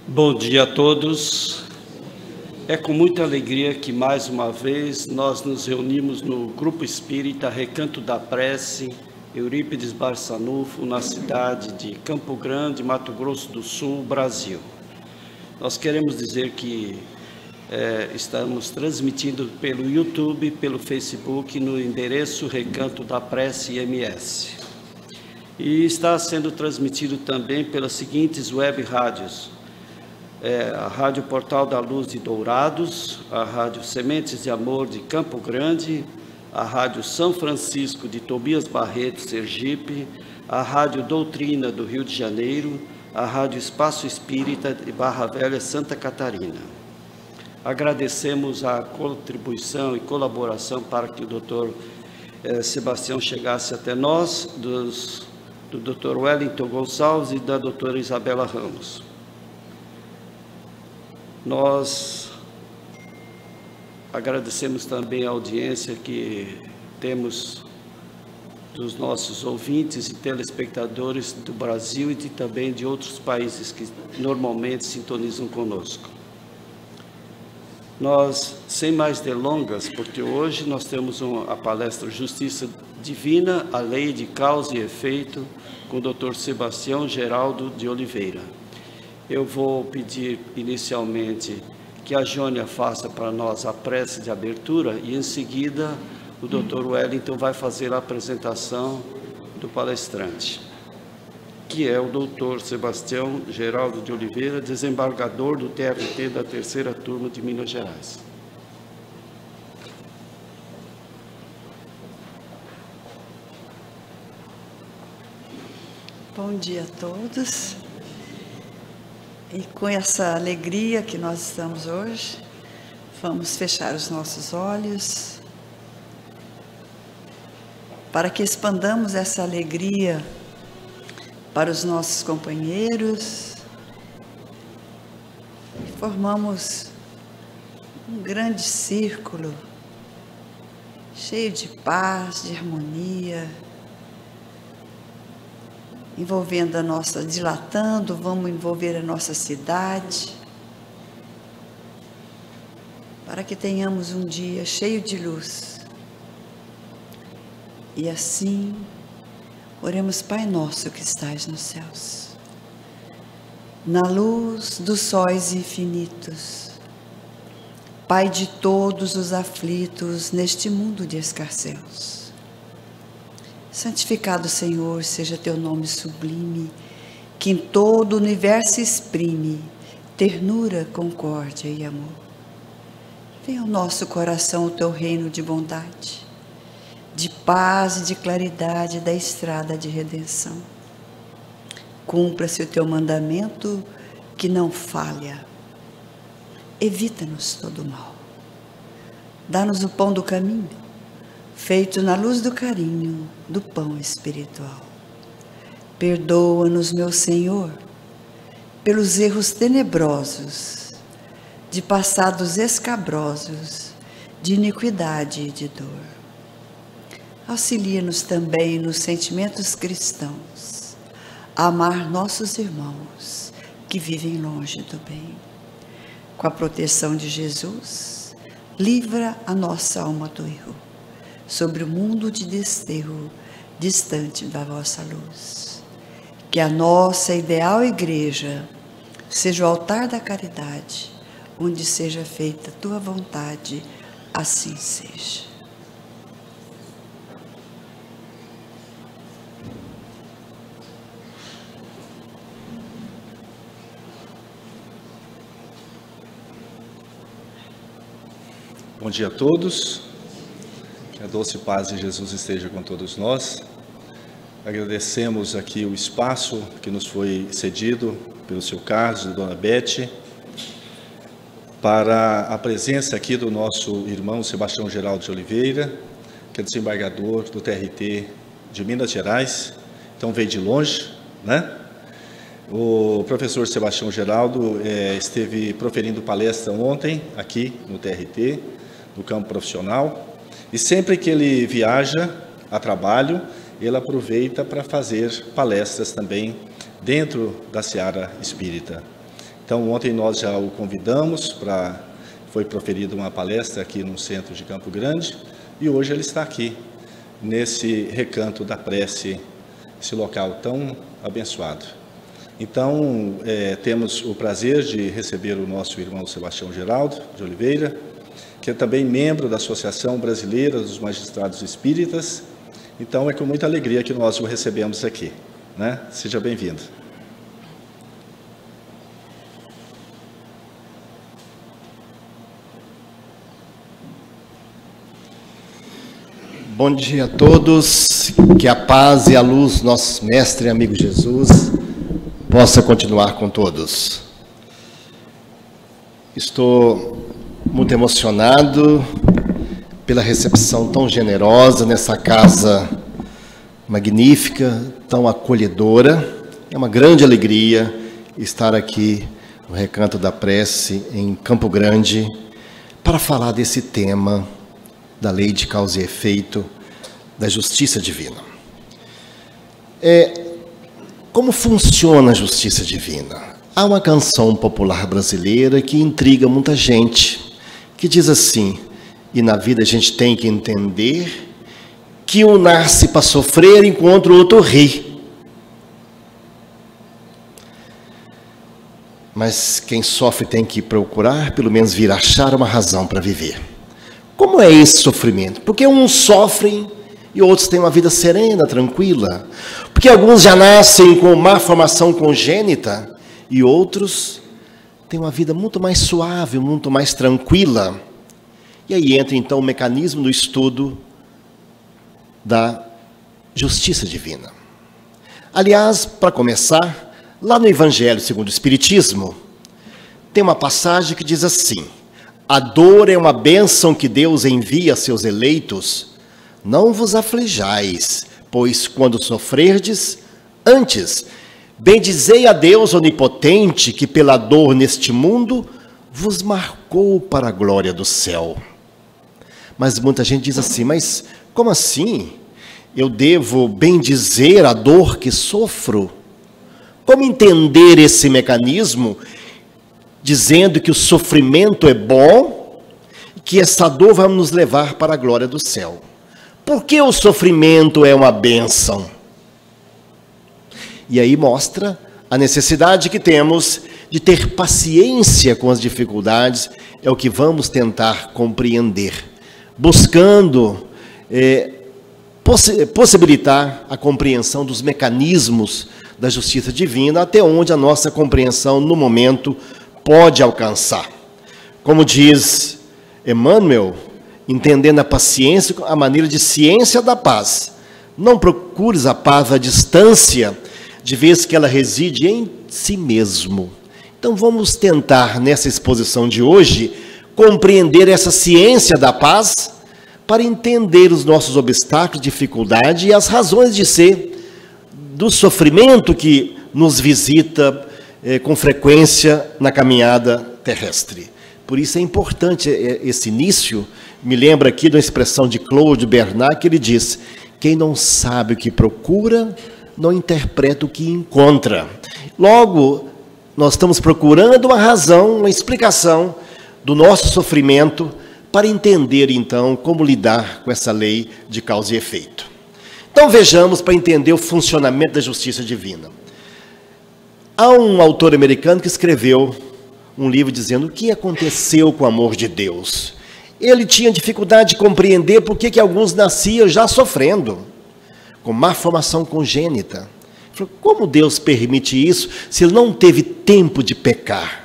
Bom dia a todos. É com muita alegria que mais uma vez nós nos reunimos no Grupo Espírita Recanto da Prece, Eurípides Barçanufo, na cidade de Campo Grande, Mato Grosso do Sul, Brasil. Nós queremos dizer que estamos transmitindo pelo YouTube, pelo Facebook, no endereço Recanto da Prece MS. E está sendo transmitido também pelas seguintes web rádios: a Rádio Portal da Luz de Dourados, a Rádio Sementes de Amor de Campo Grande, a Rádio São Francisco de Tobias Barreto, Sergipe, a Rádio Doutrina do Rio de Janeiro, a Rádio Espaço Espírita de Barra Velha, Santa Catarina. Agradecemos a contribuição e colaboração para que o doutor Sebastião chegasse até nós, do doutor Wellington Gonçalves e da doutora Isabela Ramos. Nós agradecemos também a audiência que temos dos nossos ouvintes e telespectadores do Brasil e também de outros países que normalmente sintonizam conosco. Nós, sem mais delongas, porque hoje nós temos a palestra Justiça Divina, a Lei de Causa e Efeito, com o Dr. Sebastião Geraldo de Oliveira. Eu vou pedir inicialmente que a Jônia faça para nós a prece de abertura e em seguida o Dr. Wellington vai fazer a apresentação do palestrante, que é o Dr. Sebastião Geraldo de Oliveira, desembargador do TRT da 3ª Turma de Minas Gerais. Bom dia a todos. E com essa alegria que nós estamos hoje, vamos fechar os nossos olhos para que expandamos essa alegria para os nossos companheiros e formamos um grande círculo cheio de paz, de harmonia, envolvendo a nossa, dilatando, vamos envolver a nossa cidade, para que tenhamos um dia cheio de luz. E assim, oremos, Pai nosso que estais nos céus, na luz dos sóis infinitos, Pai de todos os aflitos neste mundo de escarcéus. Santificado, Senhor, seja teu nome sublime, que em todo o universo exprime ternura, concórdia e amor. Venha ao nosso coração o teu reino de bondade, de paz e de claridade da estrada de redenção. Cumpra-se o teu mandamento que não falha. Evita-nos todo o mal. Dá-nos o pão do caminho, feito na luz do carinho do pão espiritual. Perdoa-nos, meu Senhor, pelos erros tenebrosos, de passados escabrosos, de iniquidade e de dor. Auxilia-nos também nos sentimentos cristãos, a amar nossos irmãos que vivem longe do bem. Com a proteção de Jesus, livra a nossa alma do erro, sobre o mundo de desterro, distante da vossa luz. Que a nossa ideal igreja seja o altar da caridade, onde seja feita a tua vontade, assim seja. Bom dia a todos. Que a doce paz de Jesus esteja com todos nós. Agradecemos aqui o espaço que nos foi cedido pelo seu Carlos e dona Bete, para a presença aqui do nosso irmão Sebastião Geraldo de Oliveira, que é desembargador do TRT de Minas Gerais, então veio de longe, né? O professor Sebastião Geraldo esteve proferindo palestra ontem aqui no TRT, no campo profissional, e sempre que ele viaja a trabalho, ele aproveita para fazer palestras também dentro da seara espírita. Então, ontem nós já o convidamos foi proferida uma palestra aqui no centro de Campo Grande, e hoje ele está aqui, nesse recanto da prece, esse local tão abençoado. Então, temos o prazer de receber o nosso irmão Sebastião Geraldo de Oliveira, que é também membro da Associação Brasileira dos Magistrados Espíritas. Então, é com muita alegria que nós o recebemos aqui, né? Seja bem-vindo. Bom dia a todos, que a paz e a luz, nosso mestre e amigo Jesus, possa continuar com todos. Estou muito emocionado pela recepção tão generosa nessa casa magnífica, tão acolhedora. É uma grande alegria estar aqui no Recanto da Prece, em Campo Grande, para falar desse tema da lei de causa e efeito, da justiça divina. Como funciona a justiça divina? Há uma canção popular brasileira que intriga muita gente, que diz assim: e na vida a gente tem que entender que um nasce para sofrer enquanto o outro ri. Mas quem sofre tem que procurar, pelo menos vir achar uma razão para viver. Como é esse sofrimento? Porque uns sofrem e outros têm uma vida serena, tranquila. Porque alguns já nascem com má formação congênita e outros têm uma vida muito mais suave, muito mais tranquila. E aí entra então o mecanismo do estudo da justiça divina. Aliás, para começar, lá no Evangelho segundo o Espiritismo, tem uma passagem que diz assim: a dor é uma bênção que Deus envia a seus eleitos. Não vos aflijais, pois quando sofrerdes, antes, bendizei a Deus onipotente, que pela dor neste mundo vos marcou para a glória do céu. Mas muita gente diz assim: mas como assim? Eu devo bendizer a dor que sofro? Como entender esse mecanismo, dizendo que o sofrimento é bom, que essa dor vai nos levar para a glória do céu? Por que o sofrimento é uma bênção? E aí mostra a necessidade que temos de ter paciência com as dificuldades, é o que vamos tentar compreender, buscando possibilitar a compreensão dos mecanismos da justiça divina, até onde a nossa compreensão no momento pode alcançar. Como diz Emmanuel, entendendo a paciência a maneira de ciência da paz. Não procures a paz à distância, de vez que ela reside em si mesmo. Então vamos tentar, nessa exposição de hoje, compreender essa ciência da paz, para entender os nossos obstáculos, dificuldade e as razões de ser do sofrimento que nos visita com frequência na caminhada terrestre. Por isso é importante esse início. Me lembra aqui da expressão de Claude Bernard, que ele diz: quem não sabe o que procura, não interpreta o que encontra. Logo, nós estamos procurando uma razão, uma explicação do nosso sofrimento, para entender então como lidar com essa lei de causa e efeito. Então vejamos, para entender o funcionamento da justiça divina. Há um autor americano que escreveu um livro dizendo o que aconteceu com o amor de Deus. Ele tinha dificuldade de compreender por que alguns nasciam já sofrendo, com má formação congênita. Ele falou: como Deus permite isso se ele não teve tempo de pecar?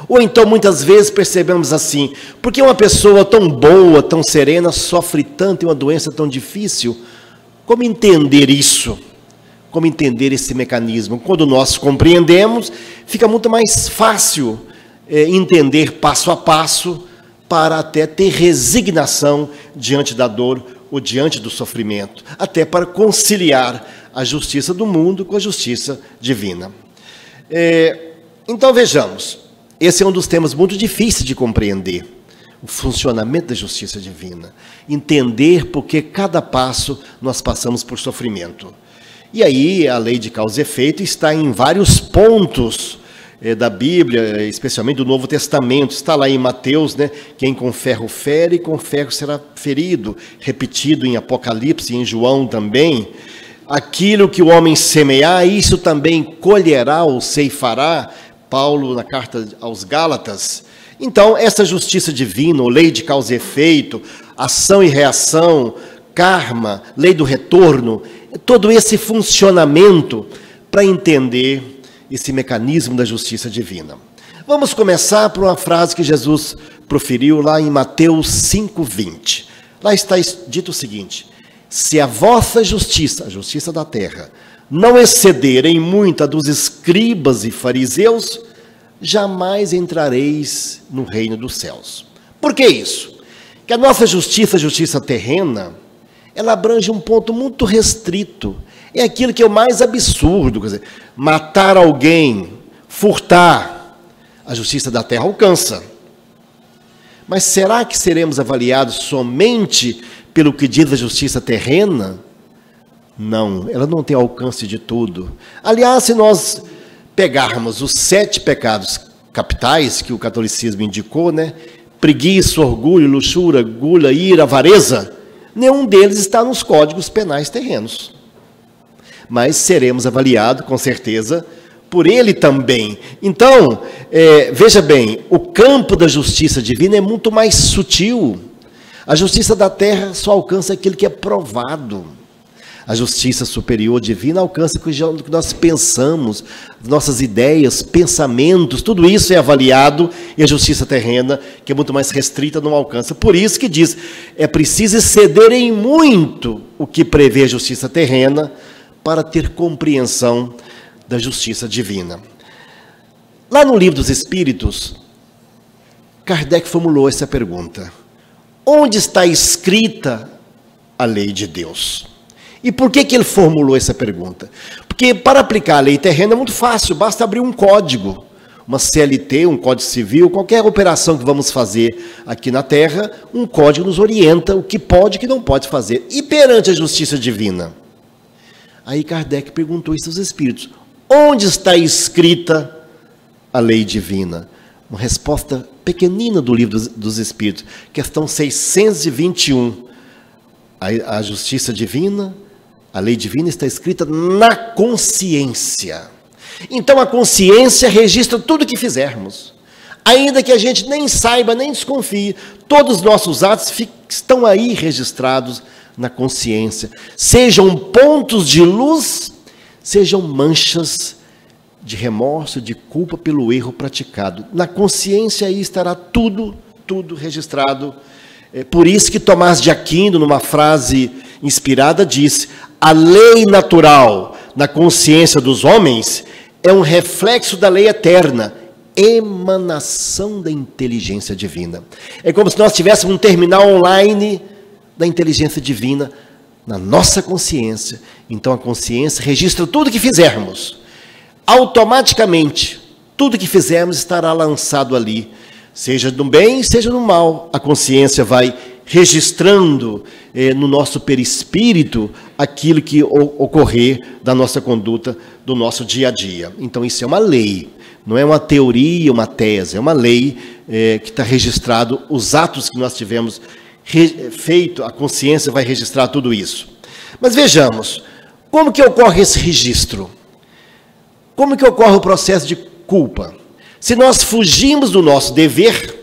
Ou então, muitas vezes, percebemos assim: por que uma pessoa tão boa, tão serena, sofre tanto em uma doença tão difícil? Como entender isso? Como entender esse mecanismo? Quando nós compreendemos, fica muito mais fácil entender passo a passo, para até ter resignação diante da dor ou diante do sofrimento, até para conciliar a justiça do mundo com a justiça divina. Então vejamos, esse é um dos temas muito difíceis de compreender, o funcionamento da justiça divina, entender por que cada passo nós passamos por sofrimento. E aí a lei de causa e efeito está em vários pontos da Bíblia, especialmente do Novo Testamento. Está lá em Mateus, né? Quem com ferro fere, com ferro será ferido. Repetido em Apocalipse e em João também. Aquilo que o homem semear, isso também colherá ou ceifará. Paulo, na carta aos Gálatas. Então, essa justiça divina, ou lei de causa e efeito, ação e reação, karma, lei do retorno, todo esse funcionamento para entender esse mecanismo da justiça divina. Vamos começar por uma frase que Jesus proferiu lá em Mateus 5:20. Lá está dito o seguinte: se a vossa justiça, a justiça da terra, não exceder em muito a dos escribas e fariseus, jamais entrareis no reino dos céus. Por que isso? Que a nossa justiça, a justiça terrena, ela abrange um ponto muito restrito. É aquilo que é o mais absurdo, quer dizer, matar alguém, furtar, a justiça da terra alcança. Mas será que seremos avaliados somente pelo que diz a justiça terrena? Não, ela não tem alcance de tudo. Aliás, se nós pegarmos os 7 pecados capitais que o catolicismo indicou, né? Preguiça, orgulho, luxúria, gula, ira, avareza, nenhum deles está nos códigos penais terrenos. Mas seremos avaliados, com certeza, por ele também. Então, veja bem, o campo da justiça divina é muito mais sutil. A justiça da terra só alcança aquilo que é provado. A justiça superior divina alcança o que nós pensamos, nossas ideias, pensamentos, tudo isso é avaliado, e a justiça terrena, que é muito mais restrita, não alcança. Por isso que diz, é preciso exceder em muito o que prevê a justiça terrena para ter compreensão da justiça divina. Lá no Livro dos Espíritos, Kardec formulou essa pergunta: onde está escrita a lei de Deus? E por que ele formulou essa pergunta? Porque para aplicar a lei terrena é muito fácil, basta abrir um código, uma CLT, um código civil, qualquer operação que vamos fazer aqui na Terra, um código nos orienta o que pode e o que não pode fazer. E perante a justiça divina? Aí Kardec perguntou isso aos espíritos: onde está escrita a lei divina? Uma resposta pequenina do Livro dos Espíritos, questão 621. A justiça divina, a lei divina está escrita na consciência. Então a consciência registra tudo que fizermos. Ainda que a gente nem saiba, nem desconfie, todos os nossos atos estão aí registrados na consciência. Sejam pontos de luz, sejam manchas de remorso, de culpa pelo erro praticado. Na consciência aí estará tudo registrado. É por isso que Tomás de Aquino, numa frase inspirada, disse: a lei natural na consciência dos homens é um reflexo da lei eterna, emanação da inteligência divina. É como se nós tivéssemos um terminal online da inteligência divina na nossa consciência. Então a consciência registra tudo que fizermos. Automaticamente, tudo que fizermos estará lançado ali. Seja no bem, seja no mal, a consciência vai registrando no nosso perispírito aquilo que ocorrer da nossa conduta, do nosso dia a dia. Então isso é uma lei, não é uma teoria, uma tese, é uma lei que está registrado, os atos que nós tivemos feito, a consciência vai registrar tudo isso. Mas vejamos, como que ocorre esse registro? Como que ocorre o processo de culpa? Se nós fugimos do nosso dever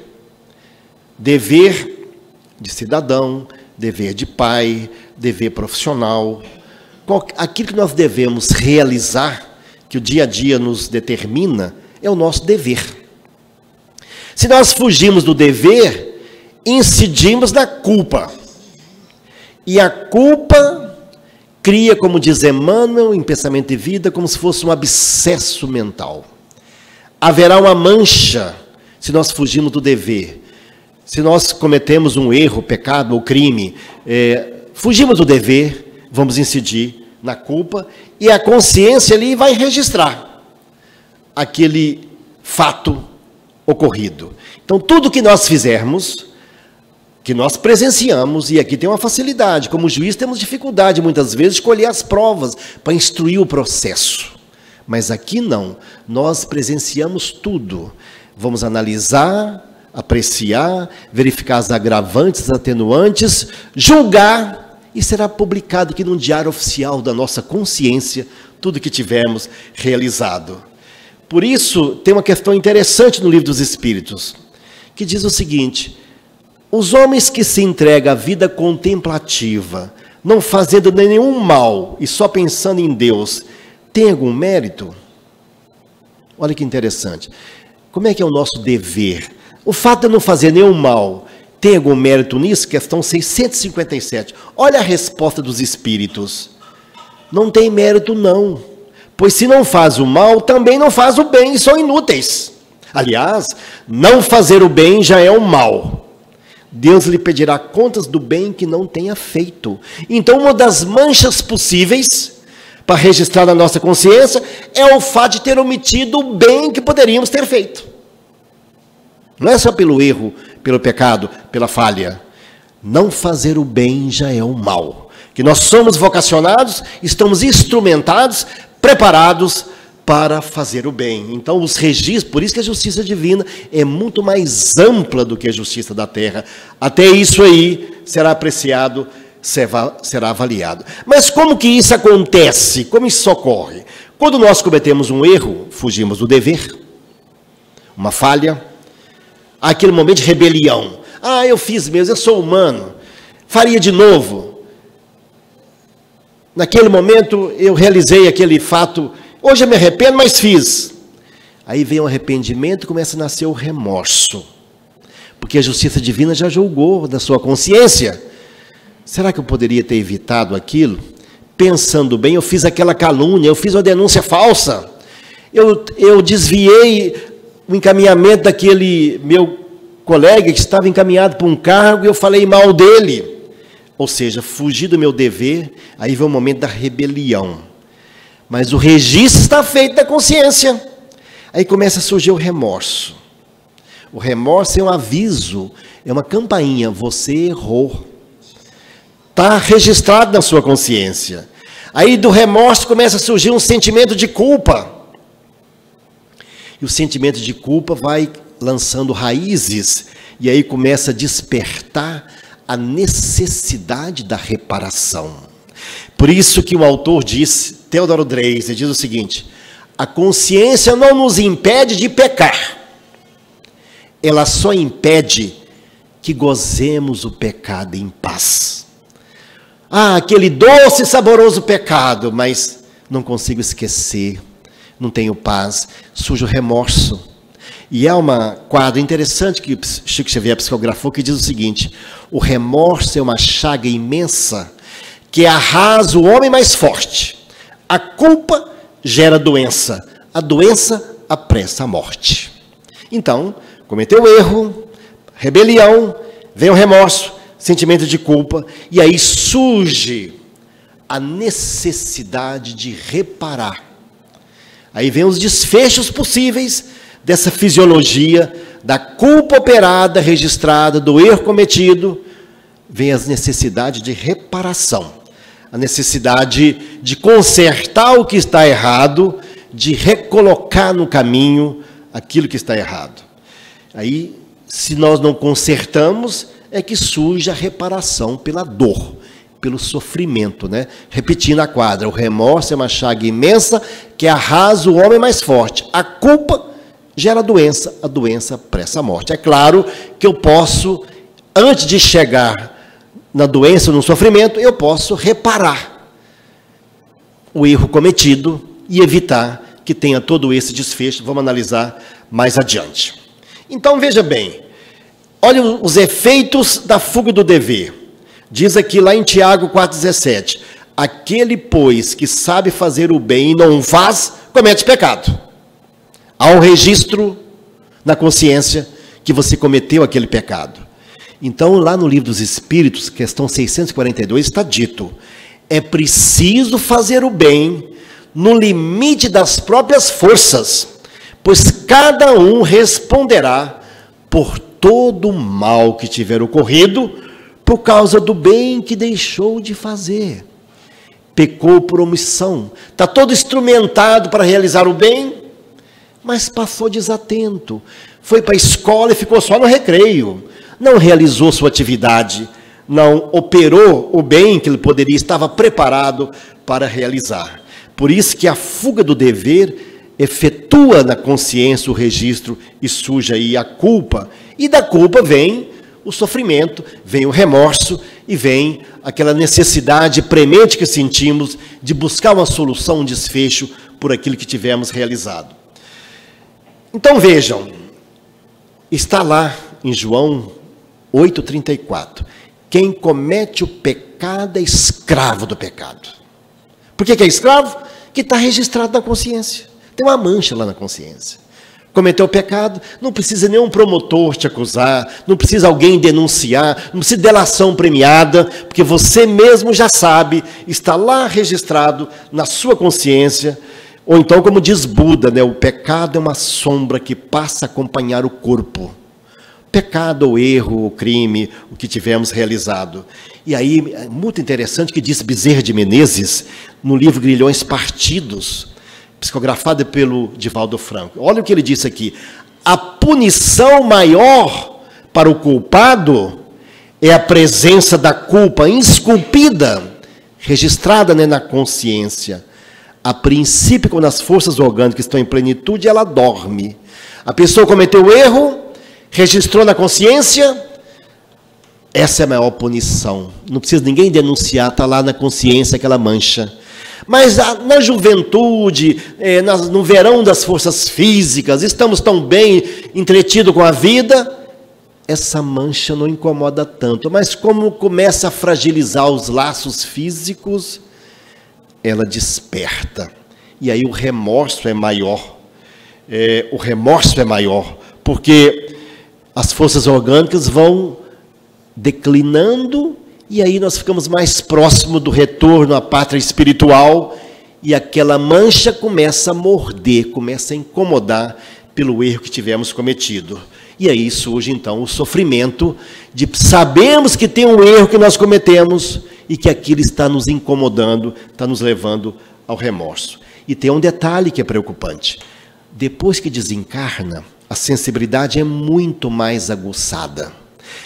de cidadão, dever de pai, dever profissional, aquilo que nós devemos realizar, que o dia a dia nos determina, é o nosso dever. Se nós fugimos do dever, incidimos na culpa. E a culpa cria, como diz Emmanuel, em Pensamento e Vida, como se fosse um abscesso mental. Haverá uma mancha se nós fugirmos do dever. Se nós cometemos um erro, pecado ou crime, fugimos do dever, vamos incidir na culpa, e a consciência ali vai registrar aquele fato ocorrido. Então, tudo que nós fizermos, que nós presenciamos, e aqui tem uma facilidade, como juiz temos dificuldade muitas vezes de colher as provas para instruir o processo. Mas aqui não, nós presenciamos tudo. Vamos analisar, apreciar, verificar as agravantes, as atenuantes, julgar, e será publicado aqui no diário oficial da nossa consciência, tudo que tivermos realizado. Por isso, tem uma questão interessante no Livro dos Espíritos, que diz o seguinte: os homens que se entregam à vida contemplativa, não fazendo nenhum mal e só pensando em Deus, tem algum mérito? Olha que interessante. Como é que é o nosso dever? O fato de não fazer nenhum mal, tem algum mérito nisso? Questão 657. Olha a resposta dos Espíritos. Não tem mérito, não. Pois se não faz o mal, também não faz o bem, e são inúteis. Aliás, não fazer o bem já é um mal. Deus lhe pedirá contas do bem que não tenha feito. Então, uma das manchas possíveis para registrar na nossa consciência é o fato de ter omitido o bem que poderíamos ter feito. Não é só pelo erro, pelo pecado, pela falha. Não fazer o bem já é um mal. Que nós somos vocacionados, estamos instrumentados, preparados para fazer o bem. Então, os registros, por isso que a justiça divina é muito mais ampla do que a justiça da terra. Até isso aí será apreciado, será avaliado. Mas como que isso acontece? Como isso ocorre? Quando nós cometemos um erro, fugimos do dever, uma falha, aquele momento de rebelião. Ah, eu fiz mesmo, eu sou humano, faria de novo. Naquele momento eu realizei aquele fato, hoje eu me arrependo, mas fiz. Aí vem o arrependimento e começa a nascer o remorso. Porque a justiça divina já julgou da sua consciência. Será que eu poderia ter evitado aquilo? Pensando bem, eu fiz aquela calúnia, eu fiz uma denúncia falsa. Eu desviei o encaminhamento daquele meu colega que estava encaminhado para um cargo e eu falei mal dele. Ou seja, fugi do meu dever, aí vem o momento da rebelião. Mas o registro está feito da consciência. Aí começa a surgir o remorso. O remorso é um aviso, é uma campainha, você errou. Está registrado na sua consciência. Aí do remorso começa a surgir um sentimento de culpa. E o sentimento de culpa vai lançando raízes, e aí começa a despertar a necessidade da reparação. Por isso que o autor diz, Theodor Dreiser, diz o seguinte: a consciência não nos impede de pecar, ela só impede que gozemos o pecado em paz. Ah, aquele doce e saboroso pecado, mas não consigo esquecer, não tenho paz, surge o remorso. E há uma quadra interessante que Chico Xavier psicografou, que diz o seguinte: o remorso é uma chaga imensa que arrasa o homem mais forte. A culpa gera doença, a doença apressa a morte. Então, cometeu erro, rebelião, vem o remorso, sentimento de culpa, e aí surge a necessidade de reparar. Aí vem os desfechos possíveis dessa fisiologia, da culpa operada, registrada, do erro cometido, vem as necessidades de reparação, a necessidade de consertar o que está errado, de recolocar no caminho aquilo que está errado. Aí, se nós não consertamos, é que surge a reparação pela dor, pelo sofrimento, né? Repetindo a quadra, o remorso é uma chaga imensa que arrasa o homem mais forte. A culpa gera doença, a doença apressa a morte. É claro que eu posso, antes de chegar na doença, no sofrimento, eu posso reparar o erro cometido e evitar que tenha todo esse desfecho. Vamos analisar mais adiante. Então, veja bem, olha os efeitos da fuga do dever. Diz aqui lá em Tiago 4,17, aquele, pois, que sabe fazer o bem e não faz, comete pecado. Há um registro na consciência que você cometeu aquele pecado. Então, lá no Livro dos Espíritos, questão 642, está dito, é preciso fazer o bem no limite das próprias forças, pois cada um responderá por todo o mal que tiver ocorrido por causa do bem que deixou de fazer. pecou por omissão. Está todo instrumentado para realizar o bem, mas passou desatento. Foi para a escola e ficou só no recreio. Não realizou sua atividade, não operou o bem que ele poderia, estava preparado para realizar. Por isso que a fuga do dever efetua na consciência o registro e surge aí a culpa. E da culpa vem o sofrimento, vem o remorso e vem aquela necessidade premente que sentimos de buscar uma solução, um desfecho por aquilo que tivemos realizado. Então vejam, está lá em João 8,34, quem comete o pecado é escravo do pecado. Por que é escravo? Que está registrado na consciência, tem uma mancha lá na consciência. Cometeu o pecado, não precisa nenhum promotor te acusar, não precisa alguém denunciar, não precisa de delação premiada, porque você mesmo já sabe, está lá registrado na sua consciência. Ou então, como diz Buda, né, o pecado é uma sombra que passa a acompanhar o corpo. Pecado, o erro, o crime, o que tivemos realizado. E aí, é muito interessante que diz Bezerra de Menezes, no livro Grilhões Partidos, psicografado pelo Divaldo Franco. Olha o que ele disse aqui. A punição maior para o culpado é a presença da culpa esculpida, registrada, né, na consciência. A princípio, quando as forças orgânicas estão em plenitude, ela dorme. A pessoa cometeu o erro, registrou na consciência, essa é a maior punição. Não precisa ninguém denunciar, está lá na consciência aquela mancha. Mas na juventude, no verão das forças físicas, estamos tão bem entretidos com a vida, essa mancha não incomoda tanto. Mas como começa a fragilizar os laços físicos, ela desperta. E aí o remorso é maior. O remorso é maior, porque as forças orgânicas vão declinando, e aí nós ficamos mais próximos do retorno à pátria espiritual, e aquela mancha começa a morder, começa a incomodar pelo erro que tivemos cometido. E aí surge então o sofrimento de sabemos que tem um erro que nós cometemos e que aquilo está nos incomodando, está nos levando ao remorso. E tem um detalhe que é preocupante. Depois que desencarna, a sensibilidade é muito mais aguçada.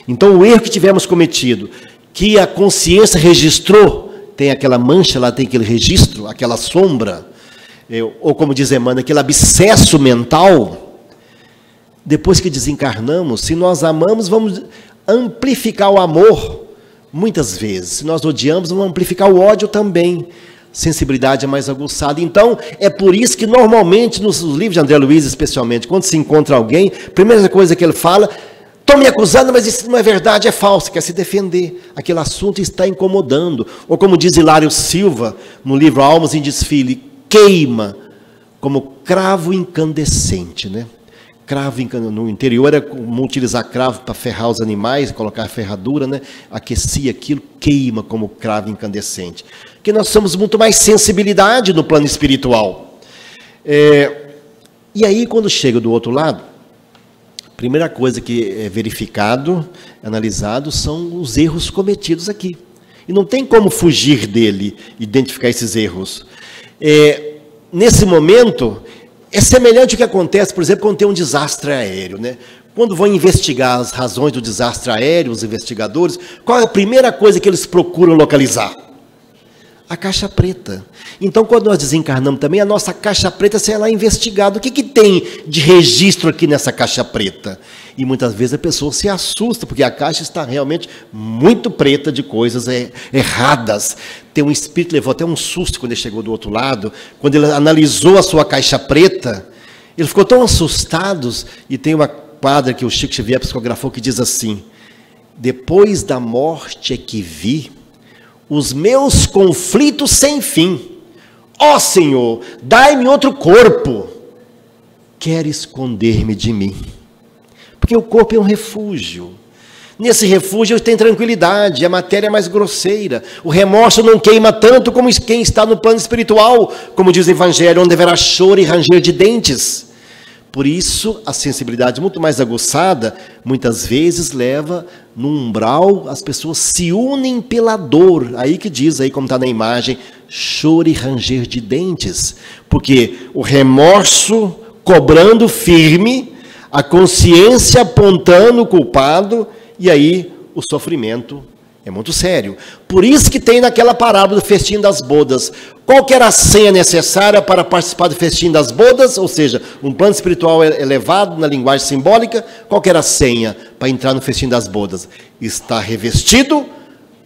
Então o erro que tivemos cometido, que a consciência registrou, tem aquela mancha lá, tem aquele registro, aquela sombra, ou como diz Emmanuel, aquele abscesso mental. Depois que desencarnamos, se nós amamos, vamos amplificar o amor, muitas vezes. Se nós odiamos, vamos amplificar o ódio também. Sensibilidade é mais aguçada. Então, é por isso que normalmente, nos livros de André Luiz, especialmente, quando se encontra alguém, a primeira coisa que ele fala, estão me acusando, mas isso não é verdade, é falso, quer se defender. Aquele assunto está incomodando. Ou como diz Hilário Silva, no livro Almas em Desfile, queima como cravo incandescente, né? Cravo no interior era como utilizar cravo para ferrar os animais, colocar ferradura, né? Aquecia aquilo, queima como cravo incandescente. Porque nós somos muito mais sensibilidade no plano espiritual. E aí, quando chega do outro lado, a primeira coisa que é verificado, analisado, são os erros cometidos aqui. E não tem como fugir dele, identificar esses erros. Nesse momento, é semelhante ao que acontece, por exemplo, quando tem um desastre aéreo, né? Quando vão investigar as razões do desastre aéreo, os investigadores, qual é a primeira coisa que eles procuram localizar? A caixa preta. Então, quando nós desencarnamos também, a nossa caixa preta será investigada. O que tem de registro aqui nessa caixa preta? E muitas vezes a pessoa se assusta, porque a caixa está realmente muito preta de coisas erradas. Tem um espírito, levou até um susto quando ele chegou do outro lado, quando ele analisou a sua caixa preta, ele ficou tão assustado, e tem uma quadra que o Chico Xavier psicografou que diz assim: depois da morte é que vi os meus conflitos sem fim. Ó Senhor, dai-me outro corpo. Quero esconder-me de mim. Porque o corpo é um refúgio. Nesse refúgio tem tranquilidade, a matéria é mais grosseira. O remorso não queima tanto como quem está no plano espiritual, como diz o Evangelho, onde haverá choro e ranger de dentes. Por isso, a sensibilidade muito mais aguçada, muitas vezes leva no umbral, as pessoas se unem pela dor. Aí que diz, aí como está na imagem, choro e ranger de dentes. Porque o remorso cobrando firme, a consciência apontando o culpado, e aí o sofrimento é muito sério. Por isso que tem naquela parábola do festim das bodas. Qual que era a senha necessária para participar do festim das bodas? Ou seja, um plano espiritual elevado na linguagem simbólica. Qual que era a senha para entrar no festim das bodas? Está revestido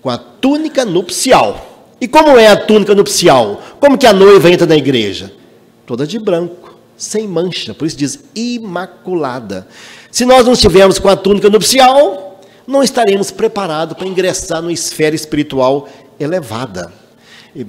com a túnica nupcial. E como é a túnica nupcial? Como que a noiva entra na igreja? Toda de branco, sem mancha. Por isso diz imaculada. Se nós não estivermos com a túnica nupcial, não estaremos preparados para ingressar numa esfera espiritual elevada.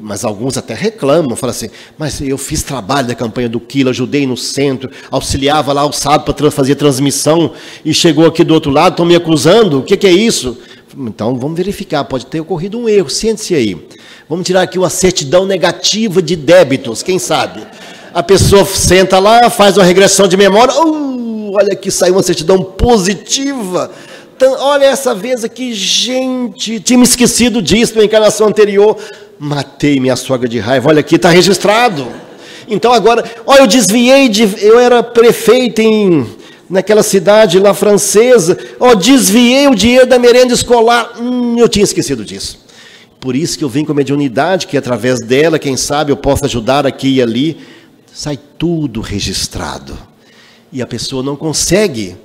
Mas alguns até reclamam, falam assim, mas eu fiz trabalho da campanha do Quilo, ajudei no centro, auxiliava lá o sábado para fazer transmissão, e chegou aqui do outro lado, estão me acusando, o que é isso? Então vamos verificar, pode ter ocorrido um erro, sente-se aí. Vamos tirar aqui uma certidão negativa de débitos, quem sabe? A pessoa senta lá, faz uma regressão de memória, olha aqui, saiu uma certidão positiva. Olha essa vez aqui, gente, tinha me esquecido disso na encarnação anterior, matei minha sogra de raiva, olha aqui, está registrado. Então agora, olha, eu desviei, eu era prefeito naquela cidade lá francesa, desviei o dinheiro da merenda escolar, eu tinha esquecido disso. Por isso que eu vim com a mediunidade, que através dela, quem sabe, eu posso ajudar aqui e ali, sai tudo registrado. E a pessoa não consegue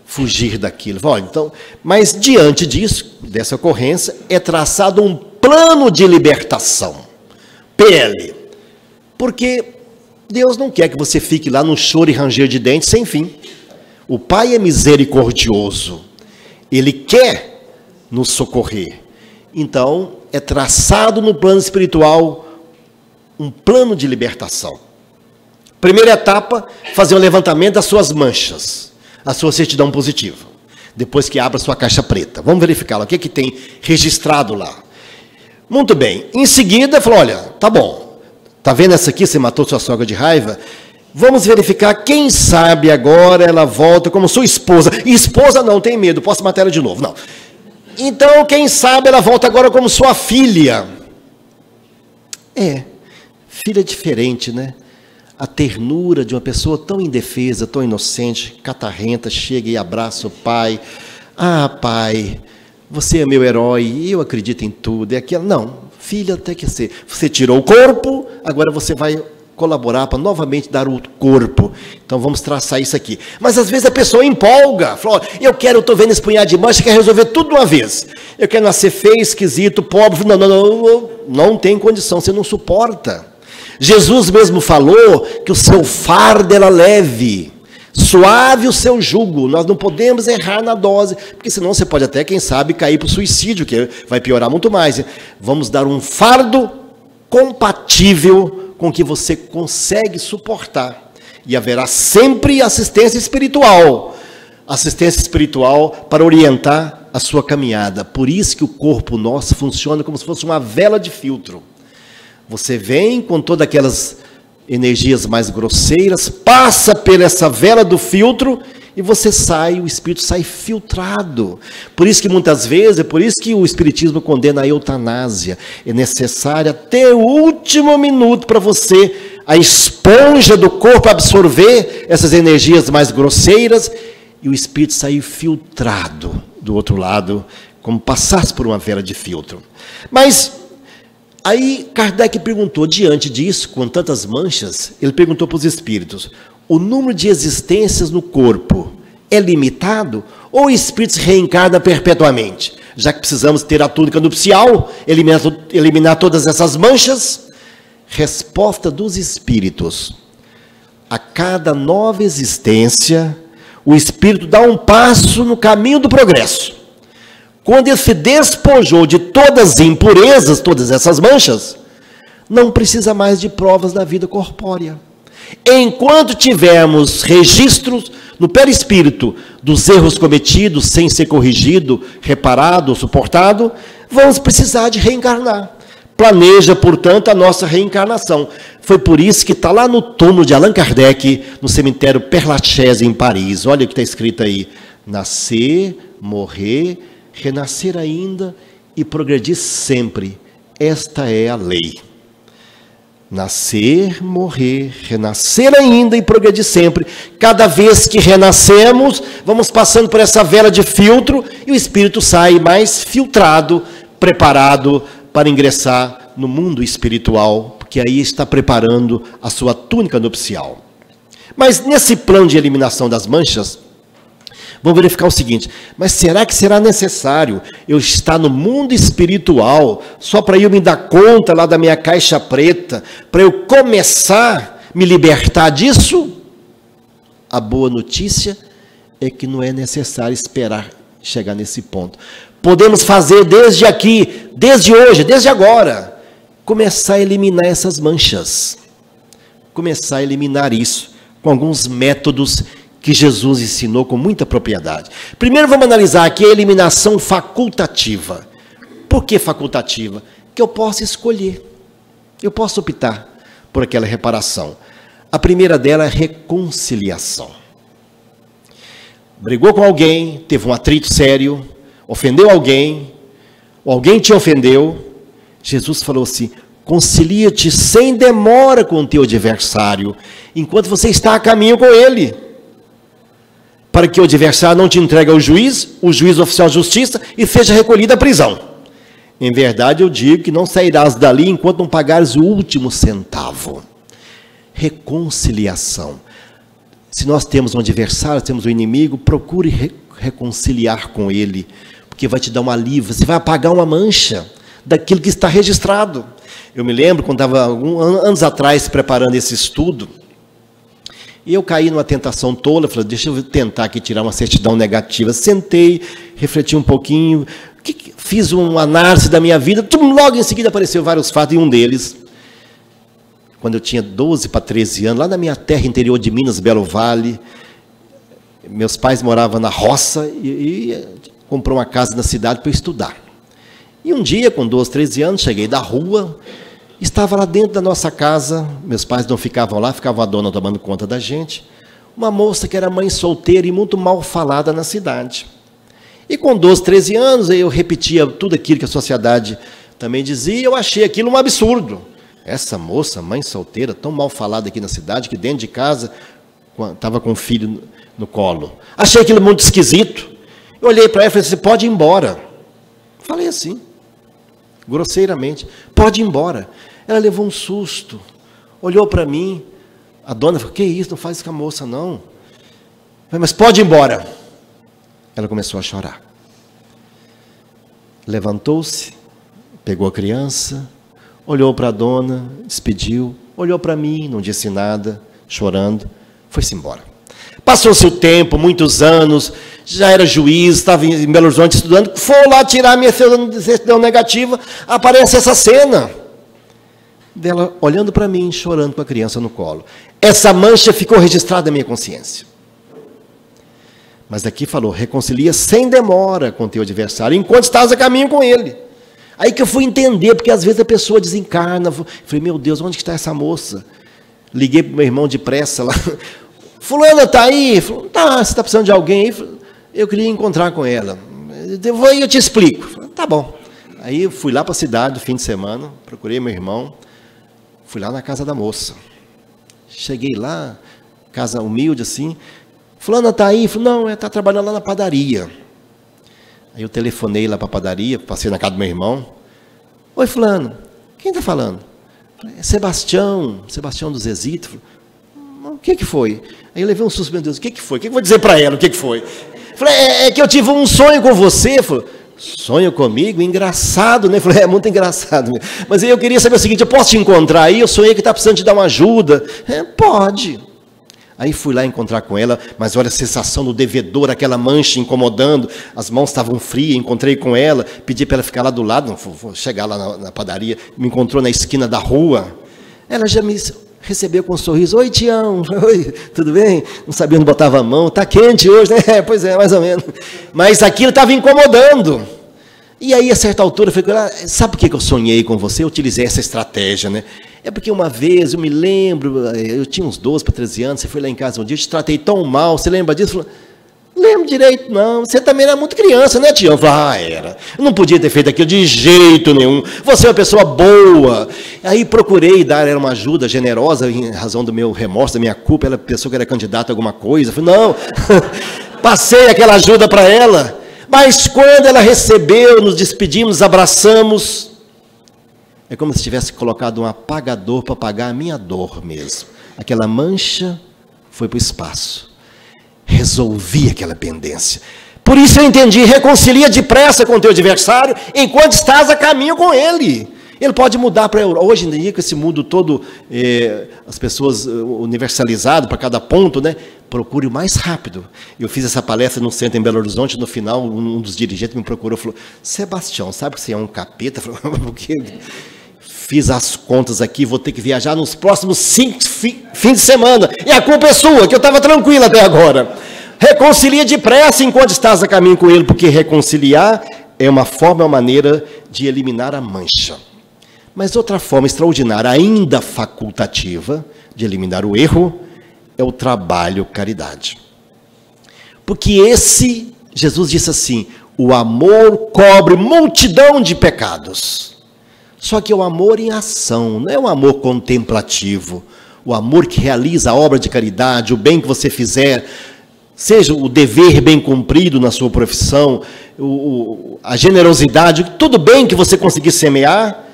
fugir daquilo. Então, mas diante disso, dessa ocorrência, é traçado um plano de libertação. PL. Porque Deus não quer que você fique lá no choro e ranger de dentes sem fim. O Pai é misericordioso. Ele quer nos socorrer. Então, é traçado no plano espiritual um plano de libertação. Primeira etapa, fazer um levantamento das suas manchas, a sua certidão positiva, depois que abra a sua caixa preta. Vamos verificar lá, o que tem registrado lá. Muito bem. Em seguida, falou, olha, tá bom, tá vendo essa aqui, você matou sua sogra de raiva? Vamos verificar, quem sabe agora ela volta como sua esposa. E esposa não, tem medo, posso matar ela de novo. Não. Então, quem sabe ela volta agora como sua filha. Filha diferente, né? A ternura de uma pessoa tão indefesa, tão inocente, catarrenta, chega e abraça o pai. Ah, pai, você é meu herói, eu acredito em tudo. É aquilo. Não, filha tem que ser. Você tirou o corpo, agora você vai colaborar para novamente dar o corpo. Então vamos traçar isso aqui. Mas às vezes a pessoa empolga, fala, eu estou vendo esse punhado de mancha, quer resolver tudo de uma vez. Eu quero nascer feio, esquisito, pobre. Não tem condição, você não suporta. Jesus mesmo falou que o seu fardo era leve, suave o seu jugo. Nós não podemos errar na dose, porque senão você pode até, quem sabe, cair para o suicídio, que vai piorar muito mais. Vamos dar um fardo compatível com o que você consegue suportar. E haverá sempre assistência espiritual para orientar a sua caminhada. Por isso que o corpo nosso funciona como se fosse uma vela de filtro. Você vem com todas aquelas energias mais grosseiras, passa por essa vela do filtro e você sai, o espírito sai filtrado. Por isso que muitas vezes, é por isso que o espiritismo condena a eutanásia. É necessário até o último minuto para você, a esponja do corpo, absorver essas energias mais grosseiras e o espírito sair filtrado do outro lado, como passasse por uma vela de filtro. Mas aí Kardec perguntou, diante disso, com tantas manchas, ele perguntou para os espíritos, o número de existências no corpo é limitado ou o espírito se reencarna perpetuamente? Já que precisamos ter a túnica nupcial, eliminar todas essas manchas? Resposta dos espíritos, a cada nova existência, o espírito dá um passo no caminho do progresso. Quando ele se despojou de todas as impurezas, todas essas manchas, não precisa mais de provas da vida corpórea. Enquanto tivermos registros no perispírito dos erros cometidos sem ser corrigido, reparado ou suportado, vamos precisar de reencarnar planeja, portanto, a nossa reencarnação. Foi por isso que está lá no túmulo de Allan Kardec, no cemitério Père Lachaise, em Paris. Olha o que está escrito aí: nascer, morrer, renascer ainda e progredir sempre. Esta é a lei. Nascer, morrer, renascer ainda e progredir sempre. Cada vez que renascemos, vamos passando por essa vela de filtro e o espírito sai mais filtrado, preparado para ingressar no mundo espiritual, porque aí está preparando a sua túnica nupcial. Mas nesse plano de eliminação das manchas, vamos verificar o seguinte: mas será que será necessário eu estar no mundo espiritual só para eu me dar conta lá da minha caixa preta, para eu começar a me libertar disso? A boa notícia é que não é necessário esperar chegar nesse ponto. Podemos fazer desde aqui, desde hoje, desde agora, começar a eliminar essas manchas. Começar a eliminar isso com alguns métodos que Jesus ensinou com muita propriedade. Primeiro vamos analisar aqui a eliminação facultativa. Por que facultativa? Que eu posso escolher. Eu posso optar por aquela reparação. A primeira dela é reconciliação. Brigou com alguém, teve um atrito sério, ofendeu alguém, ou alguém te ofendeu. Jesus falou assim: concilia-te sem demora com o teu adversário, enquanto você está a caminho com ele, para que o adversário não te entregue ao juiz, o juiz oficial de justiça, e seja recolhido à prisão. Em verdade eu digo que não sairás dali enquanto não pagares o último centavo. Reconciliação. Se nós temos um adversário, temos um inimigo, procure reconciliar com ele, porque vai te dar um alívio, você vai apagar uma mancha daquilo que está registrado. Eu me lembro quando estava anos atrás preparando esse estudo, e eu caí numa tentação tola, falei, deixa eu tentar aqui tirar uma certidão negativa. Sentei, refleti um pouquinho, fiz uma análise da minha vida, logo em seguida apareceu vários fatos, e um deles, quando eu tinha 12 para 13 anos, lá na minha terra interior de Minas, Belo Vale, meus pais moravam na roça e comprou uma casa na cidade para eu estudar. E um dia, com 12, 13 anos, cheguei da rua, estava lá dentro da nossa casa, meus pais não ficavam lá, ficava a dona tomando conta da gente, uma moça que era mãe solteira e muito mal falada na cidade. E com 12, 13 anos, eu repetia tudo aquilo que a sociedade também dizia, e eu achei aquilo um absurdo. Essa moça, mãe solteira, tão mal falada aqui na cidade, que dentro de casa estava com o filho no colo. Achei aquilo muito esquisito. Eu olhei para ela e falei, você pode ir embora. Falei assim, grosseiramente, pode ir embora. Ela levou um susto, olhou para mim, a dona falou, que isso, não faz isso com a moça não. Eu falei, mas pode ir embora. Ela começou a chorar. Levantou-se, pegou a criança, olhou para a dona, despediu, olhou para mim, não disse nada, chorando, foi-se embora. Passou-se o tempo, muitos anos, já era juiz, estava em Belo Horizonte estudando, foi lá tirar a minha certidão negativa, aparece essa cena dela olhando para mim, chorando com a criança no colo. Essa mancha ficou registrada na minha consciência. Mas aqui falou, reconcilia sem demora com o teu adversário, enquanto estás a caminho com ele. Aí que eu fui entender, porque às vezes a pessoa desencarna. Falei, meu Deus, onde está essa moça? Liguei para o meu irmão depressa lá. Fulana está aí? Falei, tá, você está precisando de alguém aí? Eu queria encontrar com ela. Eu te explico. Falei, tá bom. Aí eu fui lá para a cidade no fim de semana, procurei meu irmão, fui lá na casa da moça. Cheguei lá, casa humilde assim. Fulana está aí? Falei, não, ela está trabalhando lá na padaria. Aí eu telefonei lá para a padaria, passei na casa do meu irmão. Oi, fulano, quem está falando? Falei, é Sebastião do Zezito. Falei, o que foi? Aí eu levei um susto, meu Deus, o que foi? O que eu vou dizer para ela? O que foi? Falei, é que eu tive um sonho com você. Falei, sonho comigo? Engraçado, né? Falei, é muito engraçado. Mas aí eu queria saber o seguinte, eu posso te encontrar aí? Eu sonhei que está precisando te dar uma ajuda. Pode. Aí fui lá encontrar com ela, mas olha a sensação do devedor, aquela mancha incomodando, as mãos estavam frias, encontrei com ela, pedi para ela ficar lá do lado, não, vou chegar lá na padaria, me encontrou na esquina da rua, ela já me recebeu com um sorriso, oi Tião, oi, tudo bem? Não sabia onde botava a mão, está quente hoje, né? Pois é, mais ou menos, mas aquilo estava incomodando, E aí, a certa altura, eu falei, sabe por que eu sonhei com você? Eu utilizei essa estratégia, né? É porque uma vez, eu me lembro, eu tinha uns 12 para 13 anos, você foi lá em casa um dia, eu te tratei tão mal, você lembra disso? Eu falei, lembro direito, não, você também era muito criança, né, tio? Eu falei, era. Eu não podia ter feito aquilo de jeito nenhum, você é uma pessoa boa. Aí procurei dar ela uma ajuda generosa, em razão do meu remorso, da minha culpa, ela pensou que era candidata a alguma coisa. Eu falei, não, passei aquela ajuda para ela. Mas quando ela recebeu, nos despedimos, abraçamos, é como se tivesse colocado um apagador para apagar a minha dor mesmo. Aquela mancha foi para o espaço. Resolvi aquela pendência. Por isso eu entendi, reconcilia depressa com o teu adversário, enquanto estás a caminho com ele. Ele pode mudar para hoje em dia, com esse mundo todo, as pessoas universalizado para cada ponto, né? Procure o mais rápido. Eu fiz essa palestra num centro em Belo Horizonte, no final, um dos dirigentes me procurou e falou, Sebastião, sabe que você é um capeta? Eu falei, por quê? Fiz as contas aqui, vou ter que viajar nos próximos 5 fins de semana. E a culpa é sua, que eu estava tranquilo até agora. Reconcilia depressa enquanto estás a caminho com ele, porque reconciliar é uma forma, é uma maneira de eliminar a mancha. Mas outra forma extraordinária, ainda facultativa, de eliminar o erro, é o trabalho caridade. Porque Jesus disse assim, o amor cobre multidão de pecados. Só que é o amor em ação, não é um amor contemplativo. O amor que realiza a obra de caridade, o bem que você fizer, seja o dever bem cumprido na sua profissão, a generosidade, tudo bem que você conseguir semear,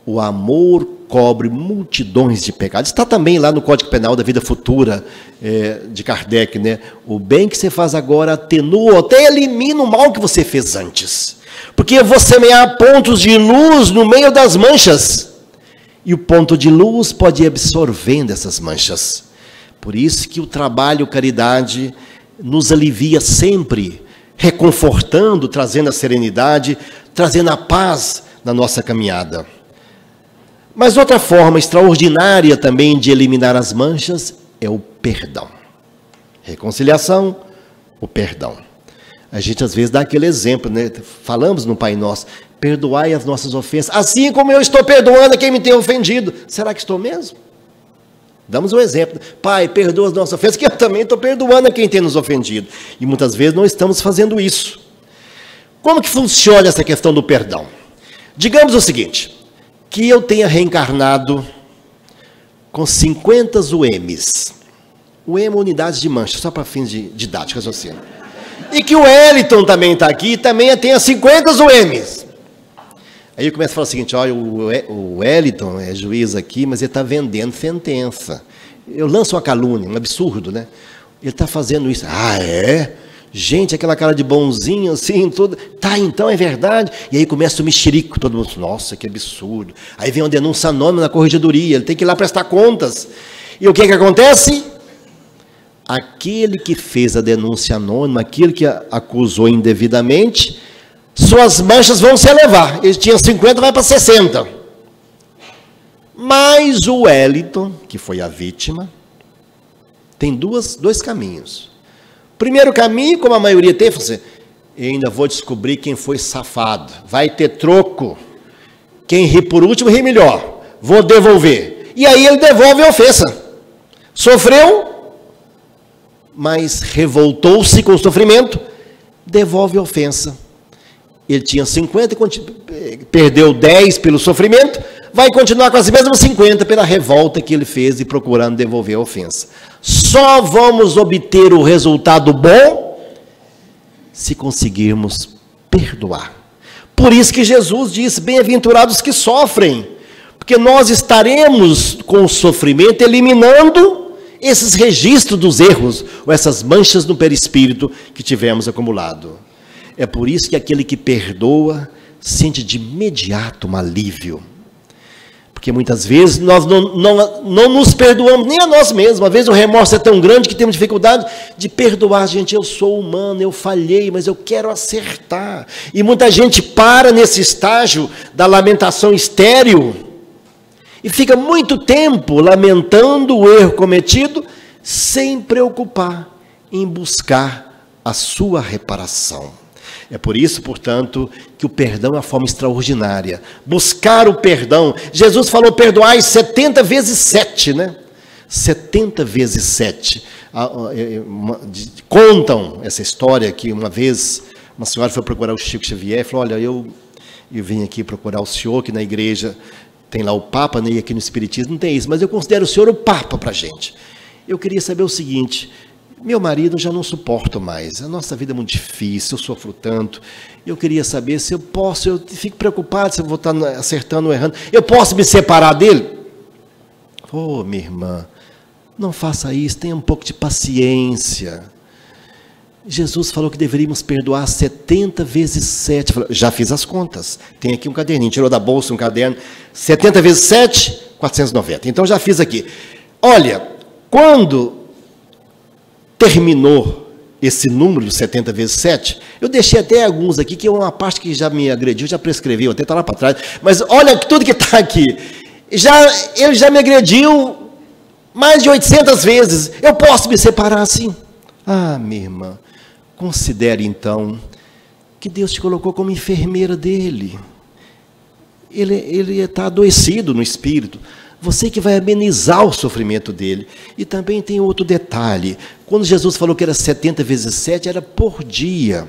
o amor cobre multidões de pecados. Está também lá no Código Penal da Vida Futura, de Kardec, né? O bem que você faz agora atenua, até elimina o mal que você fez antes. Porque eu vou semear pontos de luz no meio das manchas. E o ponto de luz pode ir absorvendo essas manchas. Por isso que o trabalho caridade nos alivia sempre, reconfortando, trazendo a serenidade, trazendo a paz na nossa caminhada. Mas outra forma extraordinária também de eliminar as manchas é o perdão. Reconciliação, o perdão. A gente às vezes dá aquele exemplo, né? Falamos no Pai Nosso, perdoai as nossas ofensas, assim como eu estou perdoando a quem me tem ofendido. Será que estou mesmo? Damos um exemplo. Pai, perdoa as nossas ofensas, que eu também estou perdoando a quem tem nos ofendido. E muitas vezes não estamos fazendo isso. Como que funciona essa questão do perdão? Digamos o seguinte, que eu tenha reencarnado com 50 UMs. UM é unidades de mancha, só para fins didáticos, assim. E que o Wellington também está aqui e também tenha 50 UMs. Aí eu começo a falar o seguinte, olha, o Wellington é juiz aqui, mas ele está vendendo sentença. Eu lanço uma calúnia, um absurdo, né? Ele está fazendo isso. Ah, é? Gente, aquela cara de bonzinho, assim, tudo. Tá, então, é verdade. E aí começa o mexerico, todo mundo, nossa, que absurdo. Aí vem uma denúncia anônima na corregedoria, ele tem que ir lá prestar contas. E o que acontece? Aquele que fez a denúncia anônima, aquele que acusou indevidamente, suas manchas vão se elevar. Ele tinha 50, vai para 60. Mas o Wellington, que foi a vítima, tem dois caminhos. Primeiro caminho, como a maioria tem, você, eu ainda vou descobrir quem foi safado. Vai ter troco. Quem ri por último, ri melhor. Vou devolver. E aí ele devolve a ofensa. Sofreu, mas revoltou-se com o sofrimento, devolve a ofensa. Ele tinha 50, perdeu 10 pelo sofrimento, vai continuar com as mesmas 50 pela revolta que ele fez e procurando devolver a ofensa. Só vamos obter o resultado bom se conseguirmos perdoar. Por isso que Jesus disse, bem-aventurados que sofrem, porque nós estaremos com o sofrimento eliminando esses registros dos erros, ou essas manchas no perispírito que tivemos acumulado. É por isso que aquele que perdoa sente de imediato um alívio. Porque muitas vezes nós não nos perdoamos nem a nós mesmos. Às vezes o remorso é tão grande que temos dificuldade de perdoar. Gente, eu sou humano, eu falhei, mas eu quero acertar. E muita gente para nesse estágio da lamentação estéril e fica muito tempo lamentando o erro cometido sem preocupar em buscar a sua reparação. É por isso, portanto, que o perdão é uma forma extraordinária. Buscar o perdão. Jesus falou, perdoai 70 vezes 7, né? 70 vezes 7. Contam essa história que uma vez uma senhora foi procurar o Chico Xavier e falou, olha, eu vim aqui procurar o senhor, que na igreja tem lá o Papa, né, e aqui no Espiritismo não tem isso, mas eu considero o senhor o Papa para a gente. Eu queria saber o seguinte, meu marido já não suporto mais, a nossa vida é muito difícil, eu sofro tanto, eu queria saber se eu posso, eu fico preocupado se eu vou estar acertando ou errando, eu posso me separar dele? Oh, minha irmã, não faça isso, tenha um pouco de paciência. Jesus falou que deveríamos perdoar 70 vezes 7. Já fiz as contas. Tem aqui um caderninho, tirou da bolsa um caderno. 70 vezes 7, 490. Então já fiz aqui. Olha, quando terminou esse número, 70 vezes 7, eu deixei até alguns aqui, que é uma parte que já me agrediu, já prescreveu, até está lá para trás. Mas olha tudo que está aqui. Ele já me agrediu mais de 800 vezes. Eu posso me separar assim? Ah, minha irmã, considere então que Deus te colocou como enfermeira dele. Ele está adoecido no espírito. Você que vai amenizar o sofrimento dele. E também tem outro detalhe. Quando Jesus falou que era 70 vezes 7, era por dia.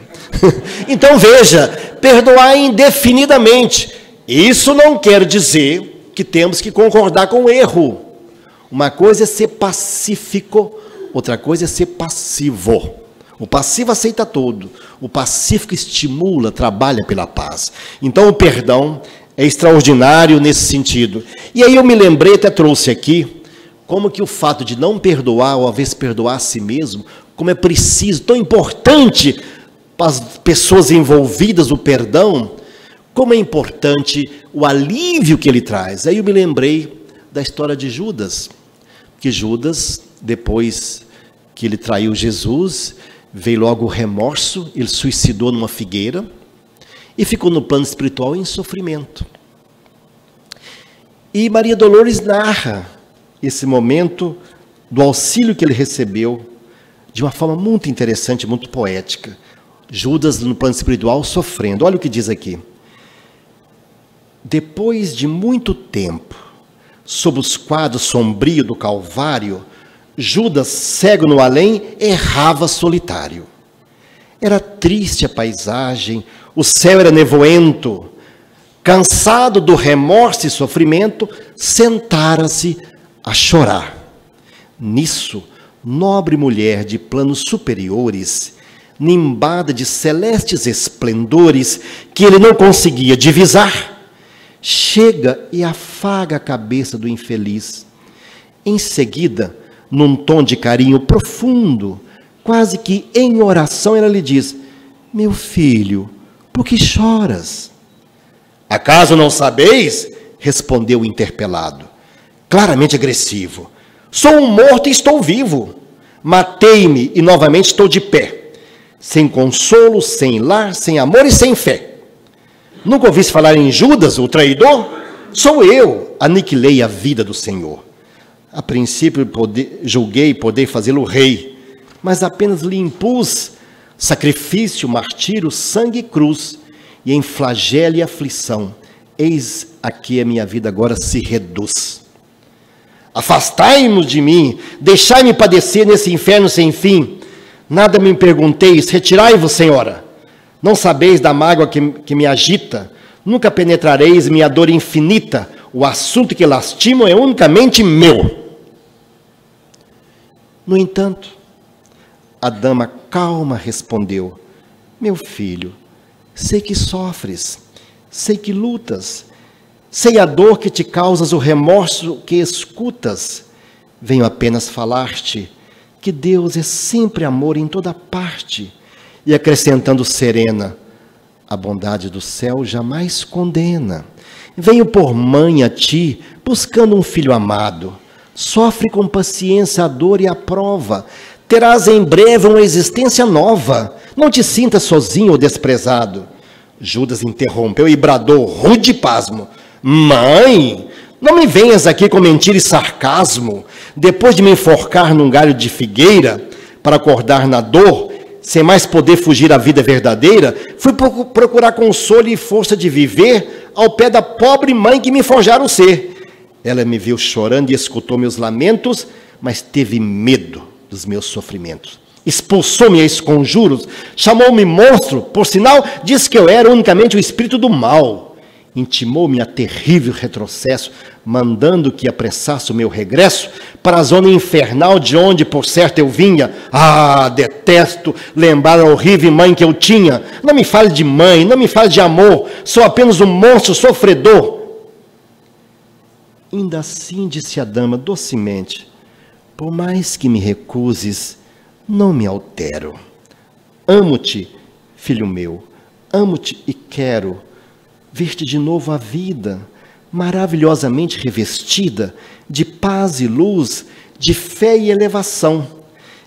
Então veja, perdoar indefinidamente. Isso não quer dizer que temos que concordar com o erro. Uma coisa é ser pacífico, outra coisa é ser passivo. O passivo aceita tudo, o pacífico estimula, trabalha pela paz. Então o perdão é extraordinário nesse sentido. E aí eu me lembrei, até trouxe aqui, como que o fato de não perdoar, ou às vezes perdoar a si mesmo, como é preciso, tão importante para as pessoas envolvidas o perdão, como é importante o alívio que ele traz. Aí eu me lembrei da história de Judas, que Judas, depois que ele traiu Jesus, veio logo o remorso, ele suicidou numa figueira e ficou no plano espiritual em sofrimento. E Maria Dolores narra esse momento do auxílio que ele recebeu de uma forma muito interessante, muito poética. Judas no plano espiritual sofrendo. Olha o que diz aqui. Depois de muito tempo, sob os quadros sombrios do Calvário, Judas, cego no além, errava solitário. Era triste a paisagem, o céu era nevoento. Cansado do remorso e sofrimento, sentara-se a chorar. Nisso, nobre mulher de planos superiores, nimbada de celestes esplendores que ele não conseguia divisar, chega e afaga a cabeça do infeliz. Em seguida, num tom de carinho profundo, quase que em oração, ela lhe diz: meu filho, por que choras? Acaso não sabeis? Respondeu o interpelado, claramente agressivo. Sou um morto e estou vivo. Matei-me e novamente estou de pé, sem consolo, sem lar, sem amor e sem fé. Nunca ouviste falar em Judas, o traidor? Sou eu, aniquilei a vida do Senhor. A princípio julguei poder fazê-lo rei, mas apenas lhe impus sacrifício, martírio, sangue e cruz, e em flagelo e aflição, eis aqui a minha vida agora se reduz. Afastai-vos de mim, deixai-me padecer nesse inferno sem fim. Nada me pergunteis, retirai-vos, Senhora. Não sabeis da mágoa que me agita, nunca penetrareis minha dor infinita, o assunto que lastimo é unicamente meu. No entanto, a dama calma respondeu: meu filho, sei que sofres, sei que lutas, sei a dor que te causas, o remorso que escutas. Venho apenas falar-te que Deus é sempre amor em toda parte. E acrescentando serena: a bondade do céu jamais condena. Venho por mãe a ti, buscando um filho amado. Sofre com paciência a dor e a prova. Terás em breve uma existência nova. Não te sintas sozinho ou desprezado. Judas interrompeu e bradou, rude pasmo: mãe, não me venhas aqui com mentira e sarcasmo. Depois de me enforcar num galho de figueira, para acordar na dor, sem mais poder fugir à vida verdadeira, fui procurar consolo e força de viver ao pé da pobre mãe que me forjara o ser. Ela me viu chorando e escutou meus lamentos, mas teve medo dos meus sofrimentos. Expulsou-me a esconjuros, chamou-me monstro, por sinal, disse que eu era unicamente o espírito do mal. Intimou-me a terrível retrocesso, mandando que apressasse o meu regresso para a zona infernal de onde, por certo, eu vinha. Ah, detesto lembrar a horrível mãe que eu tinha. Não me fale de mãe, não me fale de amor, sou apenas um monstro sofredor. Ainda assim, disse a dama docemente, por mais que me recuses, não me altero. Amo-te, filho meu, amo-te e quero ver-te de novo a vida, maravilhosamente revestida de paz e luz, de fé e elevação.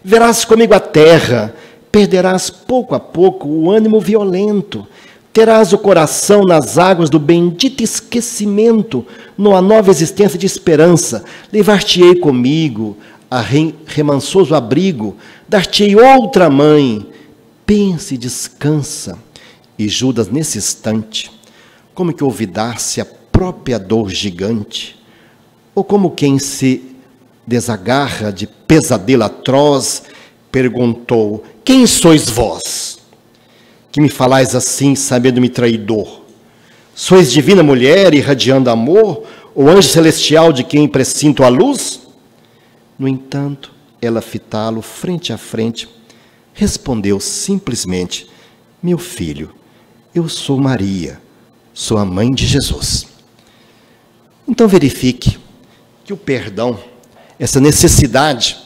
Verás comigo a terra, perderás pouco a pouco o ânimo violento, terás o coração nas águas do bendito esquecimento, numa nova existência de esperança. Levar-te-ei comigo a remansoso abrigo, dar-te-ei outra mãe. Pense e descansa. E Judas, nesse instante, como que olvidasse a própria dor gigante, ou como quem se desagarra de pesadelo atroz, perguntou: quem sois vós, que me falais assim, sabendo-me traidor? Sois divina mulher, irradiando amor, ou anjo celestial de quem presinto a luz? No entanto, ela, fitá-lo frente a frente, respondeu simplesmente: meu filho, eu sou Maria, sou a mãe de Jesus. Então verifique que o perdão, essa necessidade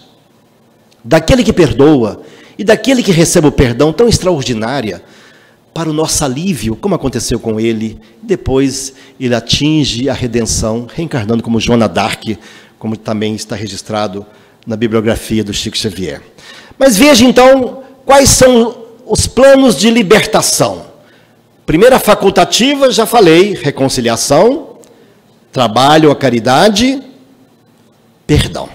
daquele que perdoa e daquele que recebe o perdão tão extraordinária para o nosso alívio, como aconteceu com ele. Depois ele atinge a redenção, reencarnando como Joana d'Arc, como também está registrado na bibliografia do Chico Xavier. Mas veja então quais são os planos de libertação. Primeira facultativa, já falei, reconciliação, trabalho, a caridade, perdão.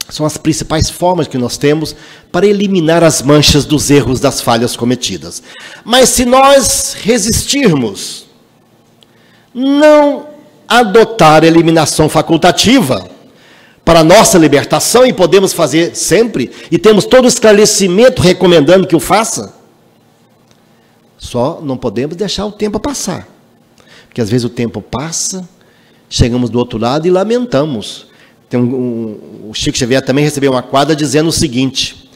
São as principais formas que nós temos para eliminar as manchas dos erros, das falhas cometidas. Mas se nós resistirmos, não adotar a eliminação facultativa para a nossa libertação, e podemos fazer sempre, e temos todo o esclarecimento recomendando que o faça, só não podemos deixar o tempo passar. Porque às vezes o tempo passa, chegamos do outro lado e lamentamos. O Chico Xavier também recebeu uma quadra dizendo o seguinte: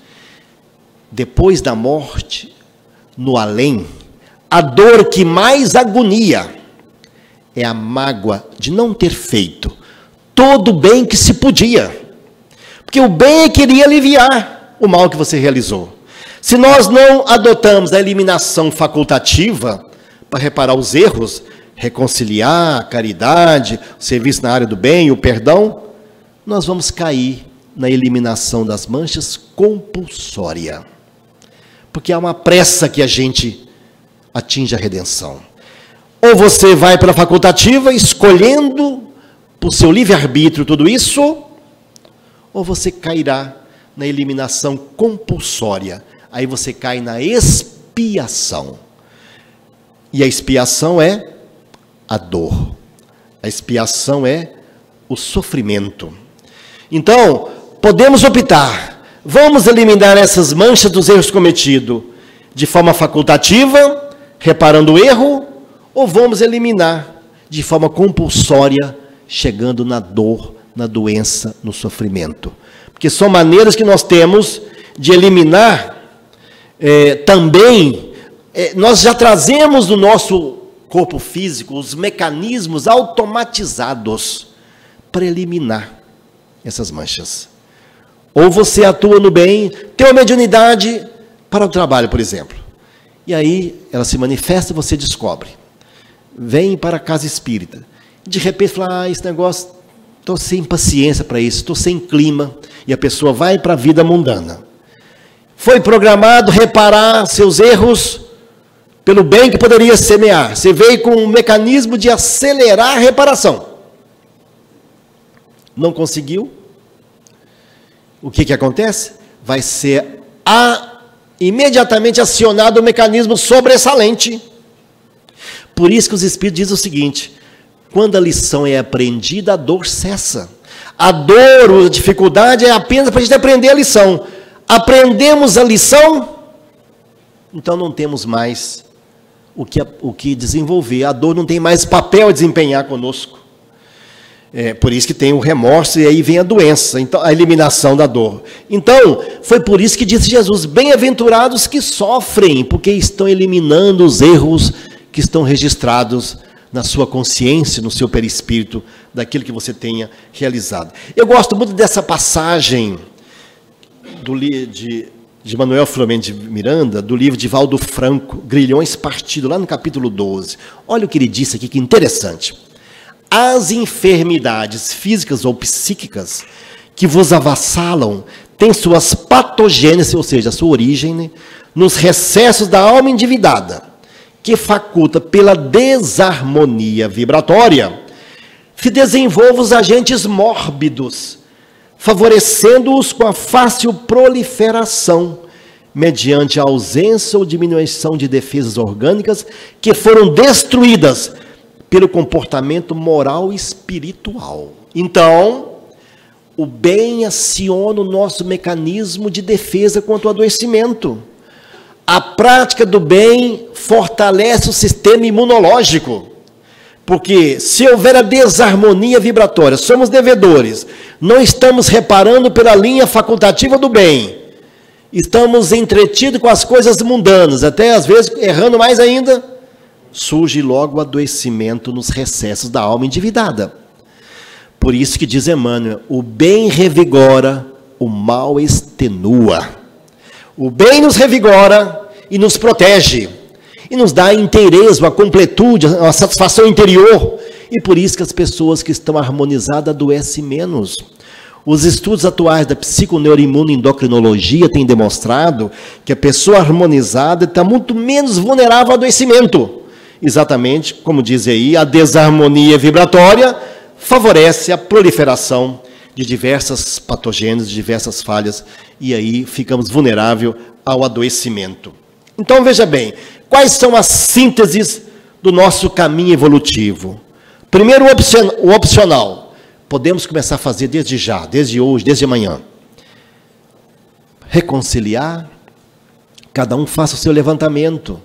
depois da morte, no além, a dor que mais agonia é a mágoa de não ter feito todo o bem que se podia. Porque o bem é que iria aliviar o mal que você realizou. Se nós não adotamos a eliminação facultativa para reparar os erros, reconciliar, a caridade, o serviço na área do bem, o perdão, nós vamos cair na eliminação das manchas compulsória. Porque há uma pressa que a gente atinge a redenção. Ou você vai para a facultativa, escolhendo por seu livre-arbítrio tudo isso, ou você cairá na eliminação compulsória. Aí você cai na expiação. E a expiação é a dor. A expiação é o sofrimento. Então, podemos optar. Vamos eliminar essas manchas dos erros cometidos de forma facultativa, reparando o erro, ou vamos eliminar de forma compulsória, chegando na dor, na doença, no sofrimento. Porque são maneiras que nós temos de eliminar também. Nós já trazemos no nosso corpo físico os mecanismos automatizados para eliminar essas manchas. Ou você atua no bem, tem uma mediunidade para o trabalho, por exemplo. E aí ela se manifesta e você descobre. Vem para a casa espírita. De repente fala: esse negócio, estou sem paciência para isso, estou sem clima. E a pessoa vai para a vida mundana. Foi programado reparar seus erros pelo bem que poderia semear. Você veio com um mecanismo de acelerar a reparação. Não conseguiu. O que acontece? Vai ser imediatamente acionado um mecanismo sobressalente. Por isso que os Espíritos dizem o seguinte: quando a lição é aprendida, a dor cessa. A dor, a dificuldade é apenas para a gente aprender a lição. Aprendemos a lição, então não temos mais o que desenvolver. A dor não tem mais papel a desempenhar conosco. Por isso que tem o remorso e aí vem a doença, então, a eliminação da dor. Então, foi por isso que disse Jesus: bem-aventurados que sofrem, porque estão eliminando os erros que estão registrados na sua consciência, no seu perispírito, daquilo que você tenha realizado. Eu gosto muito dessa passagem de Manuel Filomeno de Miranda, do livro de Valdo Franco, Grilhões Partido, lá no capítulo 12. Olha o que ele disse aqui, que interessante. As enfermidades físicas ou psíquicas que vos avassalam têm suas patogêneses, ou seja, a sua origem, né, nos recessos da alma endividada, que faculta pela desarmonia vibratória, desenvolve os agentes mórbidos, favorecendo-os com a fácil proliferação, mediante a ausência ou diminuição de defesas orgânicas que foram destruídas pelo comportamento moral e espiritual. Então, o bem aciona o nosso mecanismo de defesa contra o adoecimento. A prática do bem fortalece o sistema imunológico, porque se houver a desarmonia vibratória, somos devedores, não estamos reparando pela linha facultativa do bem, estamos entretidos com as coisas mundanas, até às vezes errando mais ainda, surge logo o adoecimento nos recessos da alma endividada. Por isso que diz Emmanuel: o bem revigora, o mal extenua. O bem nos revigora e nos protege, e nos dá a inteireza, a completude, a satisfação interior, e por isso que as pessoas que estão harmonizadas adoecem menos. Os estudos atuais da psiconeuroimunoendocrinologia têm demonstrado que a pessoa harmonizada está muito menos vulnerável ao adoecimento. Exatamente, como diz aí, a desarmonia vibratória favorece a proliferação de diversas patogênios, de diversas falhas, e aí ficamos vulneráveis ao adoecimento. Então, veja bem, quais são as sínteses do nosso caminho evolutivo? Primeiro, o opcional. Podemos começar a fazer desde já, desde hoje, desde amanhã. Reconciliar, cada um faça o seu levantamento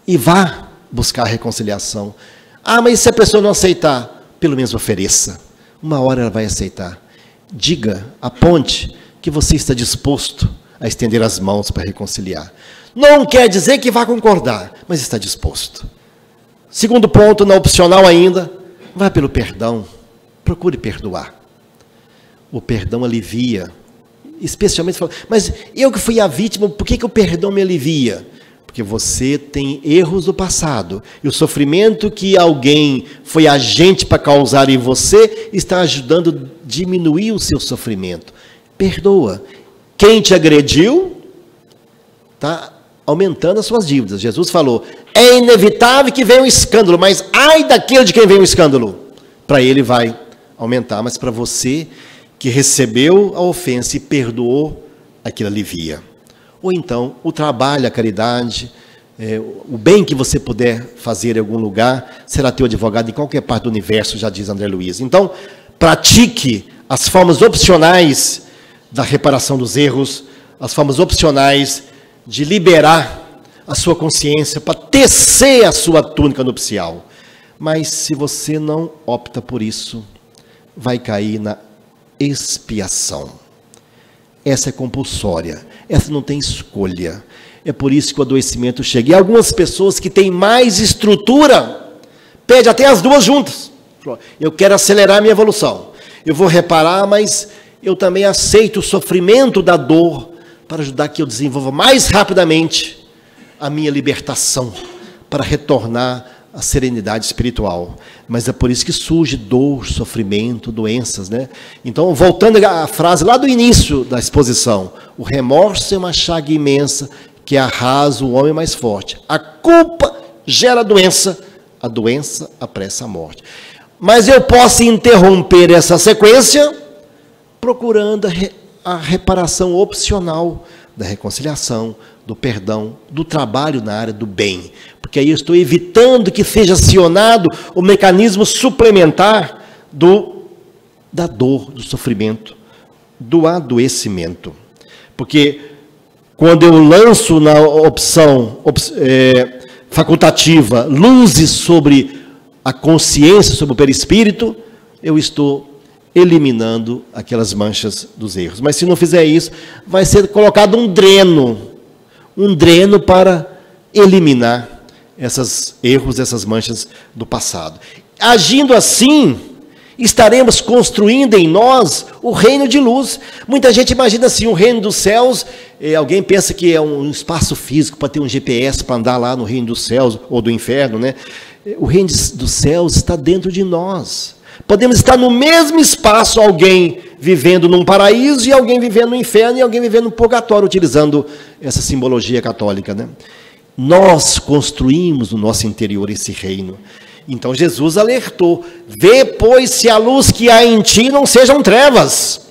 e vá buscar a reconciliação. Ah, mas se a pessoa não aceitar, pelo menos ofereça. Uma hora ela vai aceitar. Diga, aponte que você está disposto a estender as mãos para reconciliar. Não quer dizer que vá concordar, mas está disposto. Segundo ponto, na opcional ainda, vá pelo perdão. Procure perdoar. O perdão alivia. Especialmente, mas eu que fui a vítima, por que o perdão me alivia? Porque você tem erros do passado. E o sofrimento que alguém foi agente para causar em você está ajudando a diminuir o seu sofrimento. Perdoa. Quem te agrediu está aumentando as suas dívidas. Jesus falou: é inevitável que venha um escândalo, mas ai daquele de quem vem um escândalo. Para ele vai aumentar, mas para você que recebeu a ofensa e perdoou, aquilo alivia. Ou então, o trabalho, a caridade, o bem que você puder fazer em algum lugar, será teu advogado em qualquer parte do universo, já diz André Luiz. Então, pratique as formas opcionais da reparação dos erros, as formas opcionais de liberar a sua consciência para tecer a sua túnica nupcial. Mas se você não opta por isso, vai cair na expiação. Essa é compulsória, essa não tem escolha. É por isso que o adoecimento chega. E algumas pessoas que têm mais estrutura, pedem até as duas juntas. Eu quero acelerar a minha evolução. Eu vou reparar, mas eu também aceito o sofrimento da dor para ajudar que eu desenvolva mais rapidamente a minha libertação, para retornar à serenidade espiritual. Mas é por isso que surge dor, sofrimento, doenças, né? Então, voltando à frase lá do início da exposição, o remorso é uma chaga imensa que arrasa o homem mais forte. A culpa gera doença, a doença apressa a morte. Mas eu posso interromper essa sequência procurando a reparação opcional da reconciliação, do perdão, do trabalho na área do bem. Porque aí eu estou evitando que seja acionado o mecanismo suplementar da dor, do sofrimento, do adoecimento. Porque quando eu lanço na opção facultativa luzes sobre a consciência, sobre o perispírito, eu estou eliminando aquelas manchas dos erros. Mas se não fizer isso, vai ser colocado um dreno para eliminar esses erros, essas manchas do passado. Agindo assim, estaremos construindo em nós o reino de luz. Muita gente imagina assim, o reino dos céus, alguém pensa que é um espaço físico para ter um GPS para andar lá no reino dos céus ou do inferno, né? O reino dos céus está dentro de nós. Podemos estar no mesmo espaço, alguém vivendo num paraíso e alguém vivendo no inferno e alguém vivendo no purgatório, utilizando essa simbologia católica, né? Nós construímos no nosso interior esse reino. Então Jesus alertou: vê, pois, se a luz que há em ti não sejam trevas.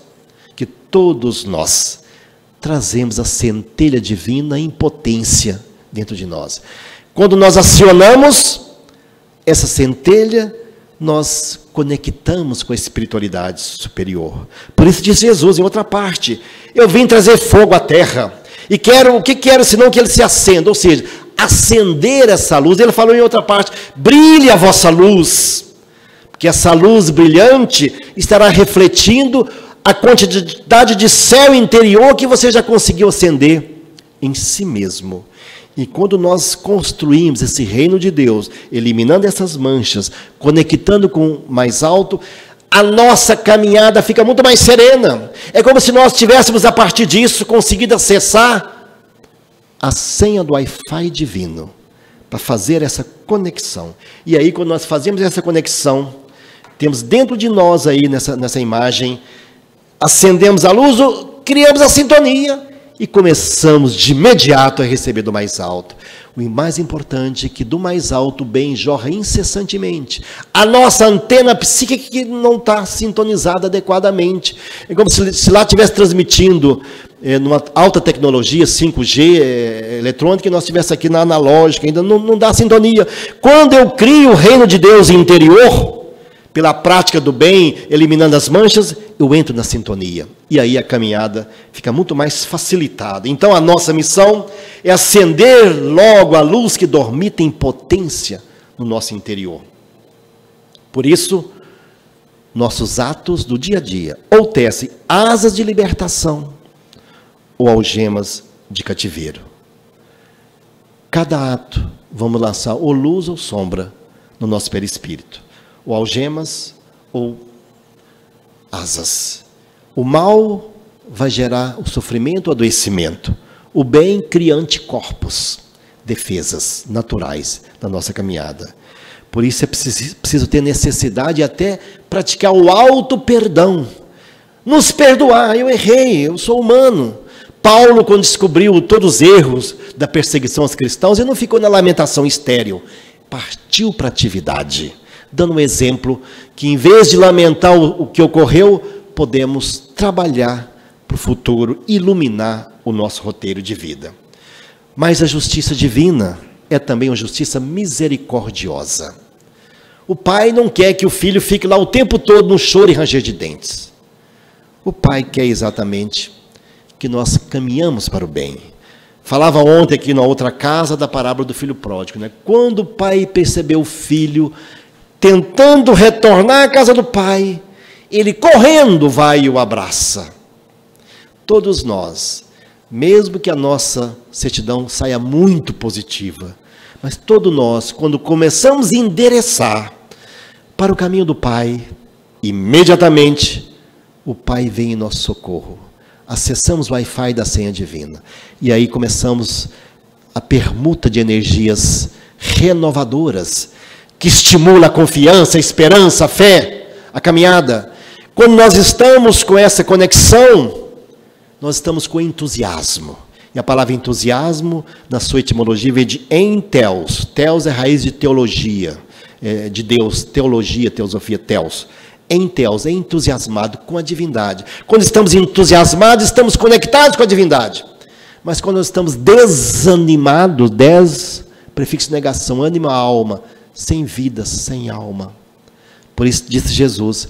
Que todos nós trazemos a centelha divina em potência dentro de nós. Quando nós acionamos essa centelha, nós conectamos com a espiritualidade superior. Por isso diz Jesus em outra parte: eu vim trazer fogo à terra, e o que quero senão que ele se acenda, ou seja, acender essa luz. Ele falou em outra parte: brilhe a vossa luz, porque essa luz brilhante estará refletindo a quantidade de céu interior que você já conseguiu acender em si mesmo. E quando nós construímos esse reino de Deus, eliminando essas manchas, conectando com o mais alto, a nossa caminhada fica muito mais serena. É como se nós tivéssemos, a partir disso, conseguido acessar a senha do Wi-Fi divino, para fazer essa conexão. E aí, quando nós fazemos essa conexão, temos dentro de nós aí, nessa imagem, acendemos a luz, criamos a sintonia, e começamos de imediato a receber do mais alto. O mais importante é que do mais alto o bem jorra incessantemente. A nossa antena psíquica que não está sintonizada adequadamente. É como se lá estivesse transmitindo numa alta tecnologia, 5G eletrônica, e nós estivéssemos aqui na analógica, ainda não dá sintonia. Quando eu crio o reino de Deus interior, pela prática do bem, eliminando as manchas, eu entro na sintonia. E aí a caminhada fica muito mais facilitada. Então a nossa missão é acender logo a luz que dormita em potência no nosso interior. Por isso, nossos atos do dia a dia ou tecem asas de libertação ou algemas de cativeiro. Cada ato, vamos lançar ou luz ou sombra no nosso perispírito. Ou algemas, ou asas. O mal vai gerar o sofrimento, o adoecimento. O bem cria anticorpos, defesas naturais da nossa caminhada. Por isso é preciso ter necessidade de até praticar o auto-perdão. Nos perdoar: eu errei, eu sou humano. Paulo, quando descobriu todos os erros da perseguição aos cristãos, ele não ficou na lamentação estéril, partiu para a atividade, dando um exemplo que, em vez de lamentar o que ocorreu, podemos trabalhar para o futuro, iluminar o nosso roteiro de vida. Mas a justiça divina é também uma justiça misericordiosa. O pai não quer que o filho fique lá o tempo todo no choro e ranger de dentes. O pai quer exatamente que nós caminhamos para o bem. Falava ontem aqui na outra casa da parábola do filho pródigo, né? Quando o pai percebeu o filho tentando retornar à casa do pai, ele correndo vai e o abraça. Todos nós, mesmo que a nossa certidão saia muito positiva, mas todos nós, quando começamos a endereçar para o caminho do pai, imediatamente o pai vem em nosso socorro. Acessamos o Wi-Fi da senha divina. E aí começamos a permuta de energias renovadoras, que estimula a confiança, a esperança, a fé, a caminhada. Quando nós estamos com essa conexão, nós estamos com entusiasmo. E a palavra entusiasmo, na sua etimologia, vem de entheos. Theos é raiz de teologia, de Deus, teologia, teosofia, theos. Enteos, entusiasmado com a divindade. Quando estamos entusiasmados, estamos conectados com a divindade. Mas quando nós estamos desanimados, prefixo de negação, ânima, alma, sem vida, sem alma. Por isso disse Jesus,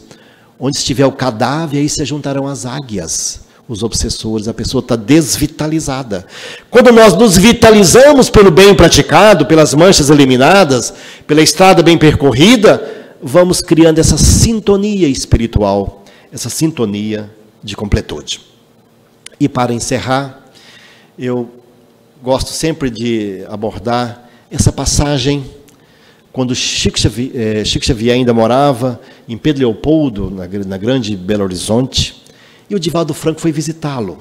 onde estiver o cadáver, aí se juntarão as águias, os obsessores, a pessoa está desvitalizada. Quando nós nos vitalizamos pelo bem praticado, pelas manchas eliminadas, pela estrada bem percorrida, vamos criando essa sintonia espiritual, essa sintonia de completude. E para encerrar, eu gosto sempre de abordar essa passagem, quando Chico Xavier ainda morava em Pedro Leopoldo, na grande Belo Horizonte, e o Divaldo Franco foi visitá-lo.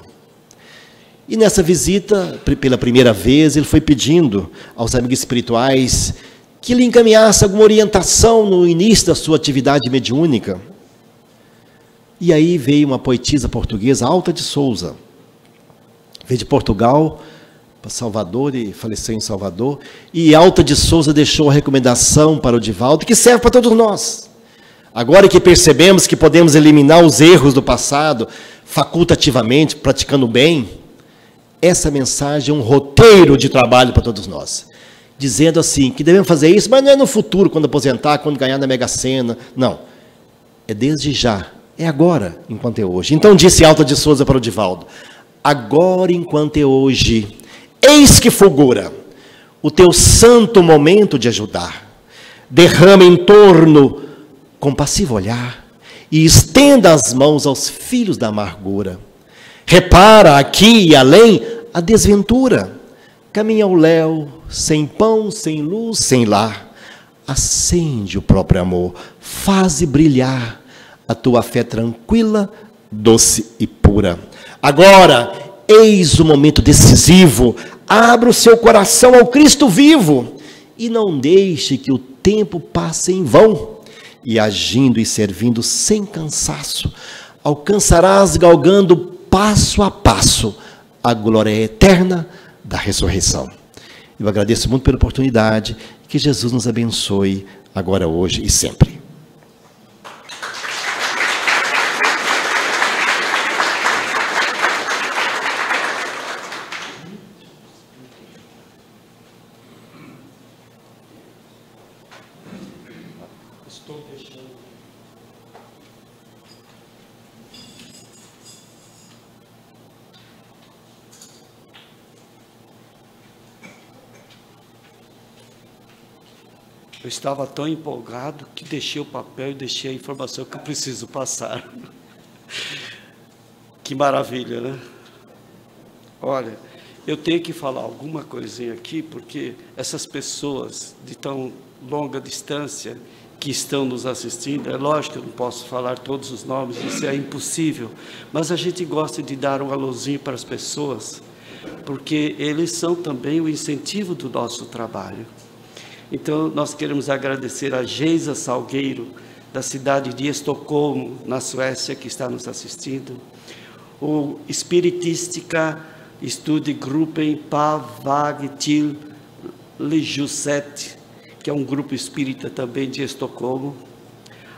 E nessa visita, pela primeira vez, ele foi pedindo aos amigos espirituais que lhe encaminhasse alguma orientação no início da sua atividade mediúnica. E aí veio uma poetisa portuguesa, Alta de Souza, veio de Portugal para Salvador e faleceu em Salvador, e Alta de Souza deixou a recomendação para o Divaldo, que serve para todos nós. Agora que percebemos que podemos eliminar os erros do passado, facultativamente, praticando bem, essa mensagem é um roteiro de trabalho para todos nós. Dizendo assim, que devemos fazer isso, mas não é no futuro, quando aposentar, quando ganhar na Mega Sena. Não, é desde já, é agora, enquanto é hoje. Então disse Alta de Souza para o Divaldo, agora enquanto é hoje, eis que fulgura o teu santo momento de ajudar. Derrama em torno compassivo olhar e estenda as mãos aos filhos da amargura. Repara aqui e além a desventura. Caminha ao léu, sem pão, sem luz, sem lar. Acende o próprio amor, faze brilhar a tua fé tranquila, doce e pura. Agora, eis o momento decisivo. Abra o seu coração ao Cristo vivo e não deixe que o tempo passe em vão. E agindo e servindo sem cansaço, alcançarás galgando passo a passo a glória eterna da ressurreição. Eu agradeço muito pela oportunidade, que Jesus nos abençoe agora, hoje e sempre. Eu estava tão empolgado que deixei o papel e deixei a informação que eu preciso passar. Que maravilha, né? Olha, eu tenho que falar alguma coisinha aqui, porque essas pessoas de tão longa distância que estão nos assistindo, é lógico que eu não posso falar todos os nomes, isso é impossível, mas a gente gosta de dar um alôzinho para as pessoas, porque eles são também o incentivo do nosso trabalho. Então, nós queremos agradecer a Geisa Salgueiro, da cidade de Estocolmo, na Suécia, que está nos assistindo. O Spiritistica Studiegruppen Pavag til Ljuset, que é um grupo espírita também de Estocolmo.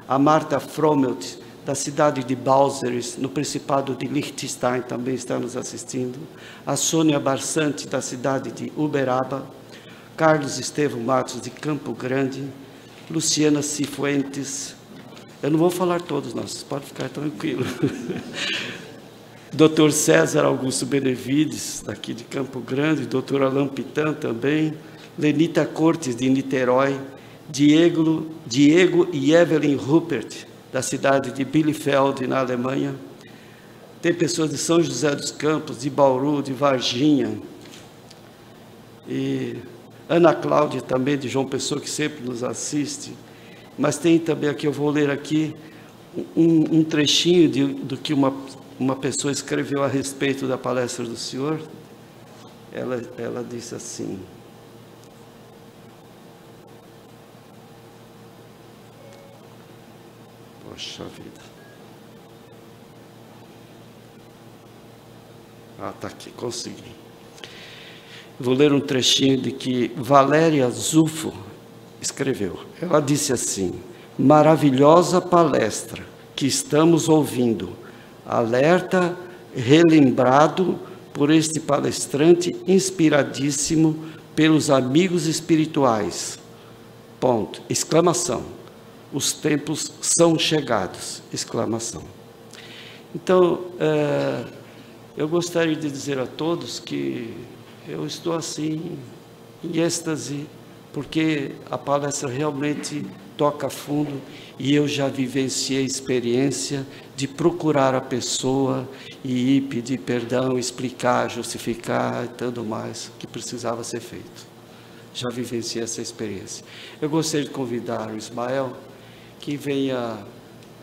A Marta Frommelt, da cidade de Balzers, no Principado de Liechtenstein, também está nos assistindo. A Sônia Barsante, da cidade de Uberaba. Carlos Estevão Matos, de Campo Grande, Luciana Cifuentes, eu não vou falar todos, não, vocês podem ficar tranquilos. Dr. César Augusto Benevides, daqui de Campo Grande, Dr. Alain Pitan também, Lenita Cortes, de Niterói, Diego e Evelyn Rupert, da cidade de Bielefeld, na Alemanha. Tem pessoas de São José dos Campos, de Bauru, de Varginha, e Ana Cláudia também, de João Pessoa, que sempre nos assiste. Mas tem também aqui, eu vou ler aqui, um trechinho do que uma pessoa escreveu a respeito da palestra do senhor. Ela disse assim: poxa vida. Está aqui, consegui. Vou ler um trechinho de que Valéria Zufo escreveu. Ela disse assim: maravilhosa palestra que estamos ouvindo, alerta relembrado por este palestrante inspiradíssimo pelos amigos espirituais. Ponto. Exclamação. Os tempos são chegados. Exclamação. Então, eu gostaria de dizer a todos que eu estou assim, em êxtase, porque a palestra realmente toca fundo e eu já vivenciei a experiência de procurar a pessoa e ir pedir perdão, explicar, justificar e tudo mais que precisava ser feito. Já vivenciei essa experiência. Eu gostaria de convidar o Ismael, que venha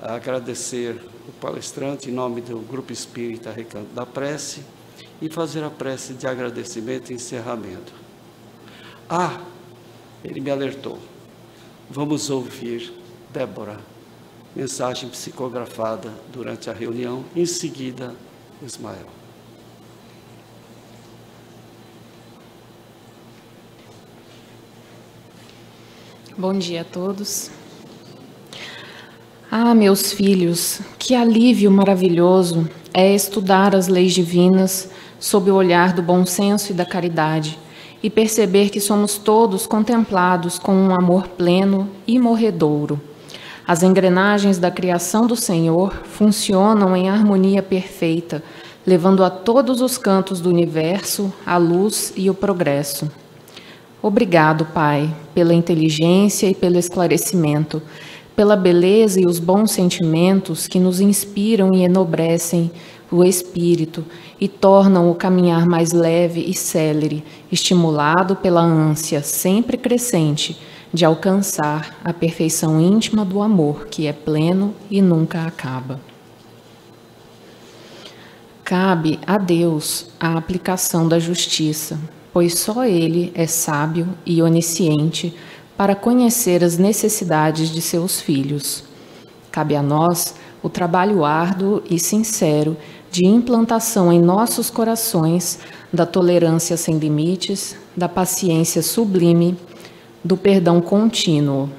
agradecer o palestrante em nome do Grupo Espírita Recanto da Prece e fazer a prece de agradecimento e encerramento. Ele me alertou. Vamos ouvir Débora, mensagem psicografada durante a reunião, em seguida, Ismael. Bom dia a todos. Meus filhos, que alívio maravilhoso é estudar as leis divinas sob o olhar do bom senso e da caridade e perceber que somos todos contemplados com um amor pleno e morredouro. As engrenagens da criação do Senhor funcionam em harmonia perfeita, levando a todos os cantos do universo a luz e o progresso. Obrigado, Pai, pela inteligência e pelo esclarecimento, pela beleza e os bons sentimentos que nos inspiram e enobrecem o espírito e tornam o caminhar mais leve e célere, estimulado pela ânsia sempre crescente de alcançar a perfeição íntima do amor, que é pleno e nunca acaba. Cabe a Deus a aplicação da justiça, pois só Ele é sábio e onisciente para conhecer as necessidades de seus filhos. Cabe a nós o trabalho árduo e sincero de implantação em nossos corações da tolerância sem limites, da paciência sublime, do perdão contínuo.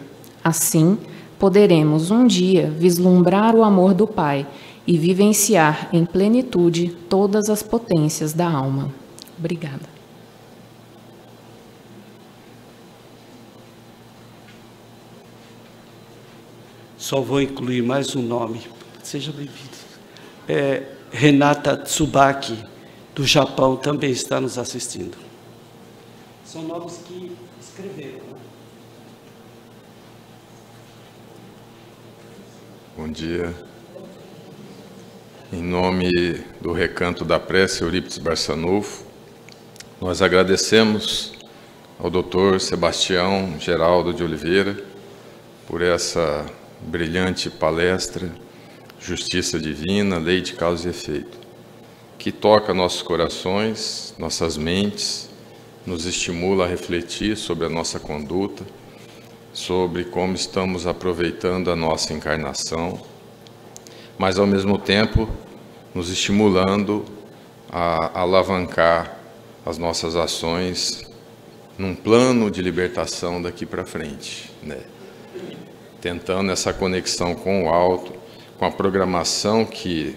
Assim, poderemos um dia vislumbrar o amor do Pai e vivenciar em plenitude todas as potências da alma. Obrigada. Só vou incluir mais um nome. Seja bem-vindo. Renata Tsubaki, do Japão, também está nos assistindo. São nomes que escreveram. Bom dia. Em nome do Recanto da Prece, Eurípides Barçanufo, nós agradecemos ao Dr. Sebastião Geraldo de Oliveira por essa brilhante palestra, Justiça Divina, Lei de Causa e Efeito, que toca nossos corações, nossas mentes, nos estimula a refletir sobre a nossa conduta, sobre como estamos aproveitando a nossa encarnação, mas ao mesmo tempo nos estimulando a alavancar as nossas ações num plano de libertação daqui para frente, né? Tentando essa conexão com o alto, com a programação que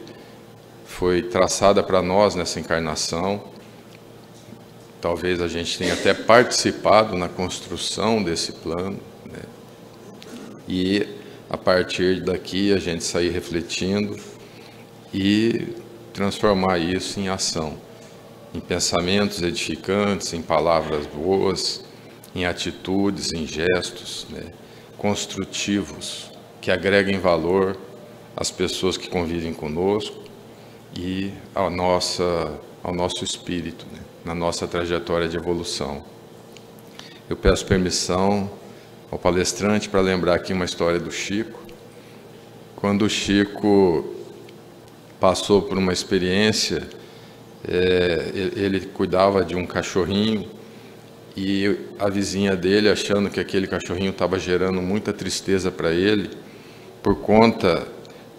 foi traçada para nós nessa encarnação. Talvez a gente tenha até participado na construção desse plano, né? E a partir daqui a gente sair refletindo e transformar isso em ação, em pensamentos edificantes, em palavras boas, em atitudes, em gestos, né, construtivos, que agreguem valor às pessoas que convivem conosco e ao nosso espírito, né, na nossa trajetória de evolução. Eu peço permissão ao palestrante para lembrar aqui uma história do Chico. Quando o Chico passou por uma experiência, ele cuidava de um cachorrinho e a vizinha dele, achando que aquele cachorrinho estava gerando muita tristeza para ele, por conta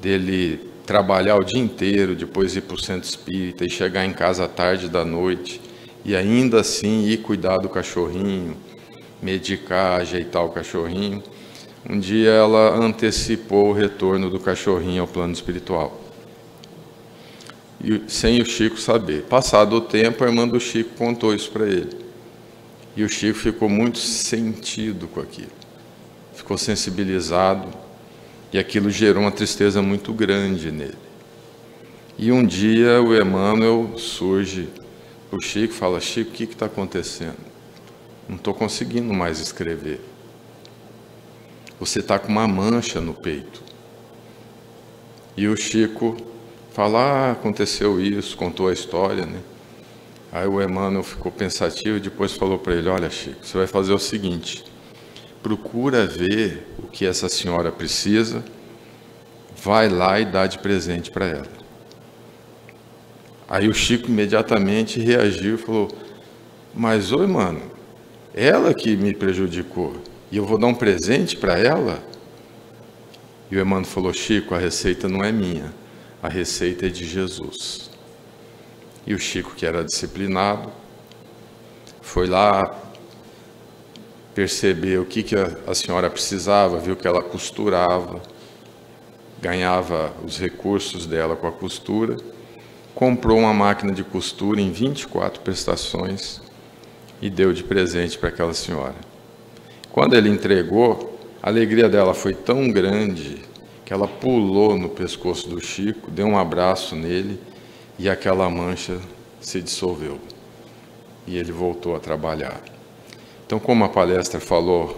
dele trabalhar o dia inteiro, depois ir para o centro espírita e chegar em casa à tarde da noite, e ainda assim ir cuidar do cachorrinho, medicar, ajeitar o cachorrinho, um dia ela antecipou o retorno do cachorrinho ao plano espiritual, e sem o Chico saber. Passado o tempo, a irmã do Chico contou isso para ele, e o Chico ficou muito sentido com aquilo, ficou sensibilizado, e aquilo gerou uma tristeza muito grande nele. E um dia o Emmanuel surge para o Chico e fala: Chico, o que está acontecendo? Não estou conseguindo mais escrever. Você está com uma mancha no peito. E o Chico fala: aconteceu isso, contou a história, né? Aí o Emmanuel ficou pensativo e depois falou para ele: olha, Chico, você vai fazer o seguinte, procura ver o que essa senhora precisa, vai lá e dá de presente para ela. Aí o Chico imediatamente reagiu e falou: mas, oi, mano, ela que me prejudicou, e eu vou dar um presente para ela? E o Emmanuel falou: Chico, a receita não é minha, a receita é de Jesus. E o Chico, que era disciplinado, foi lá, percebeu o que a senhora precisava, viu que ela costurava, ganhava os recursos dela com a costura, comprou uma máquina de costura em 24 prestações e deu de presente para aquela senhora. Quando ele entregou, a alegria dela foi tão grande que ela pulou no pescoço do Chico, deu um abraço nele e aquela mancha se dissolveu. E ele voltou a trabalhar. Então, como a palestra falou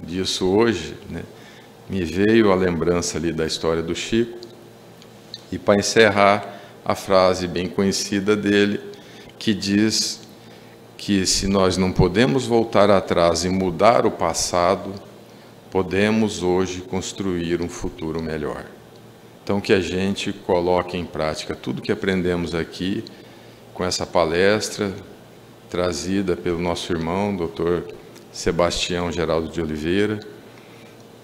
disso hoje, né, me veio a lembrança ali da história do Chico. E para encerrar, a frase bem conhecida dele, que diz que se nós não podemos voltar atrás e mudar o passado, podemos hoje construir um futuro melhor. Então, que a gente coloque em prática tudo que aprendemos aqui com essa palestra trazida pelo nosso irmão, Dr. Sebastião Geraldo de Oliveira,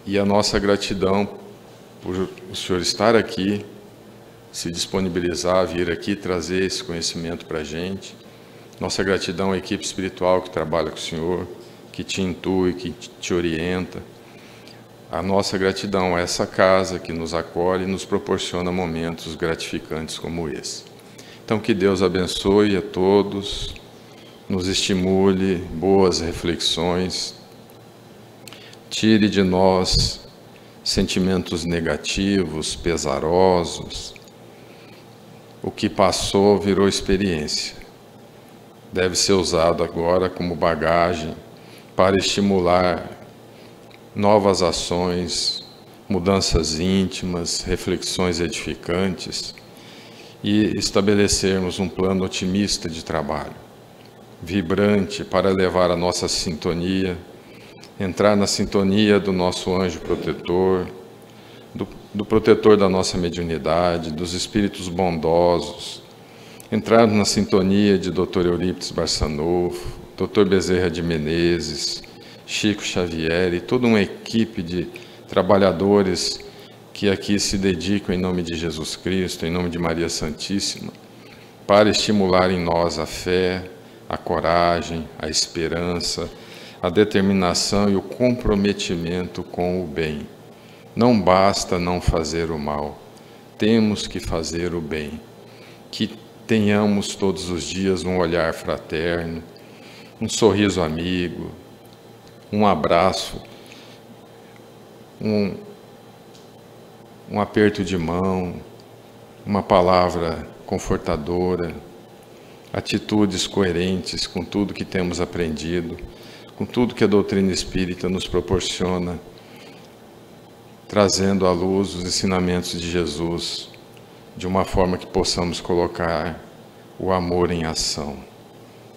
e a nossa gratidão por o senhor estar aqui, se disponibilizar, vir aqui trazer esse conhecimento para a gente. Nossa gratidão à equipe espiritual que trabalha com o senhor, que te intui, que te orienta. A nossa gratidão a essa casa que nos acolhe e nos proporciona momentos gratificantes como esse. Então, que Deus abençoe a todos, nos estimule, boas reflexões, tire de nós sentimentos negativos, pesarosos. O que passou virou experiência. Deve ser usado agora como bagagem para estimular novas ações, mudanças íntimas, reflexões edificantes e estabelecermos um plano otimista de trabalho, vibrante para elevar a nossa sintonia, entrar na sintonia do nosso anjo protetor, do protetor da nossa mediunidade, dos espíritos bondosos, entrar na sintonia de Dr. Eurípides Barçanufo, Dr. Bezerra de Menezes, Chico Xavier e toda uma equipe de trabalhadores que aqui se dedicam em nome de Jesus Cristo, em nome de Maria Santíssima, para estimular em nós a fé, a coragem, a esperança, a determinação e o comprometimento com o bem. Não basta não fazer o mal, temos que fazer o bem. Que tenhamos todos os dias um olhar fraterno, um sorriso amigo, um abraço, um aperto de mão, uma palavra confortadora, atitudes coerentes com tudo que temos aprendido, com tudo que a doutrina espírita nos proporciona, trazendo à luz os ensinamentos de Jesus, de uma forma que possamos colocar o amor em ação,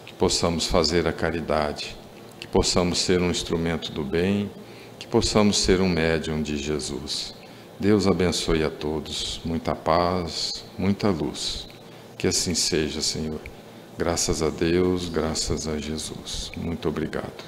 que possamos fazer a caridade, que possamos ser um instrumento do bem, que possamos ser um médium de Jesus. Deus abençoe a todos, muita paz, muita luz. Que assim seja, Senhor. Graças a Deus, graças a Jesus. Muito obrigado.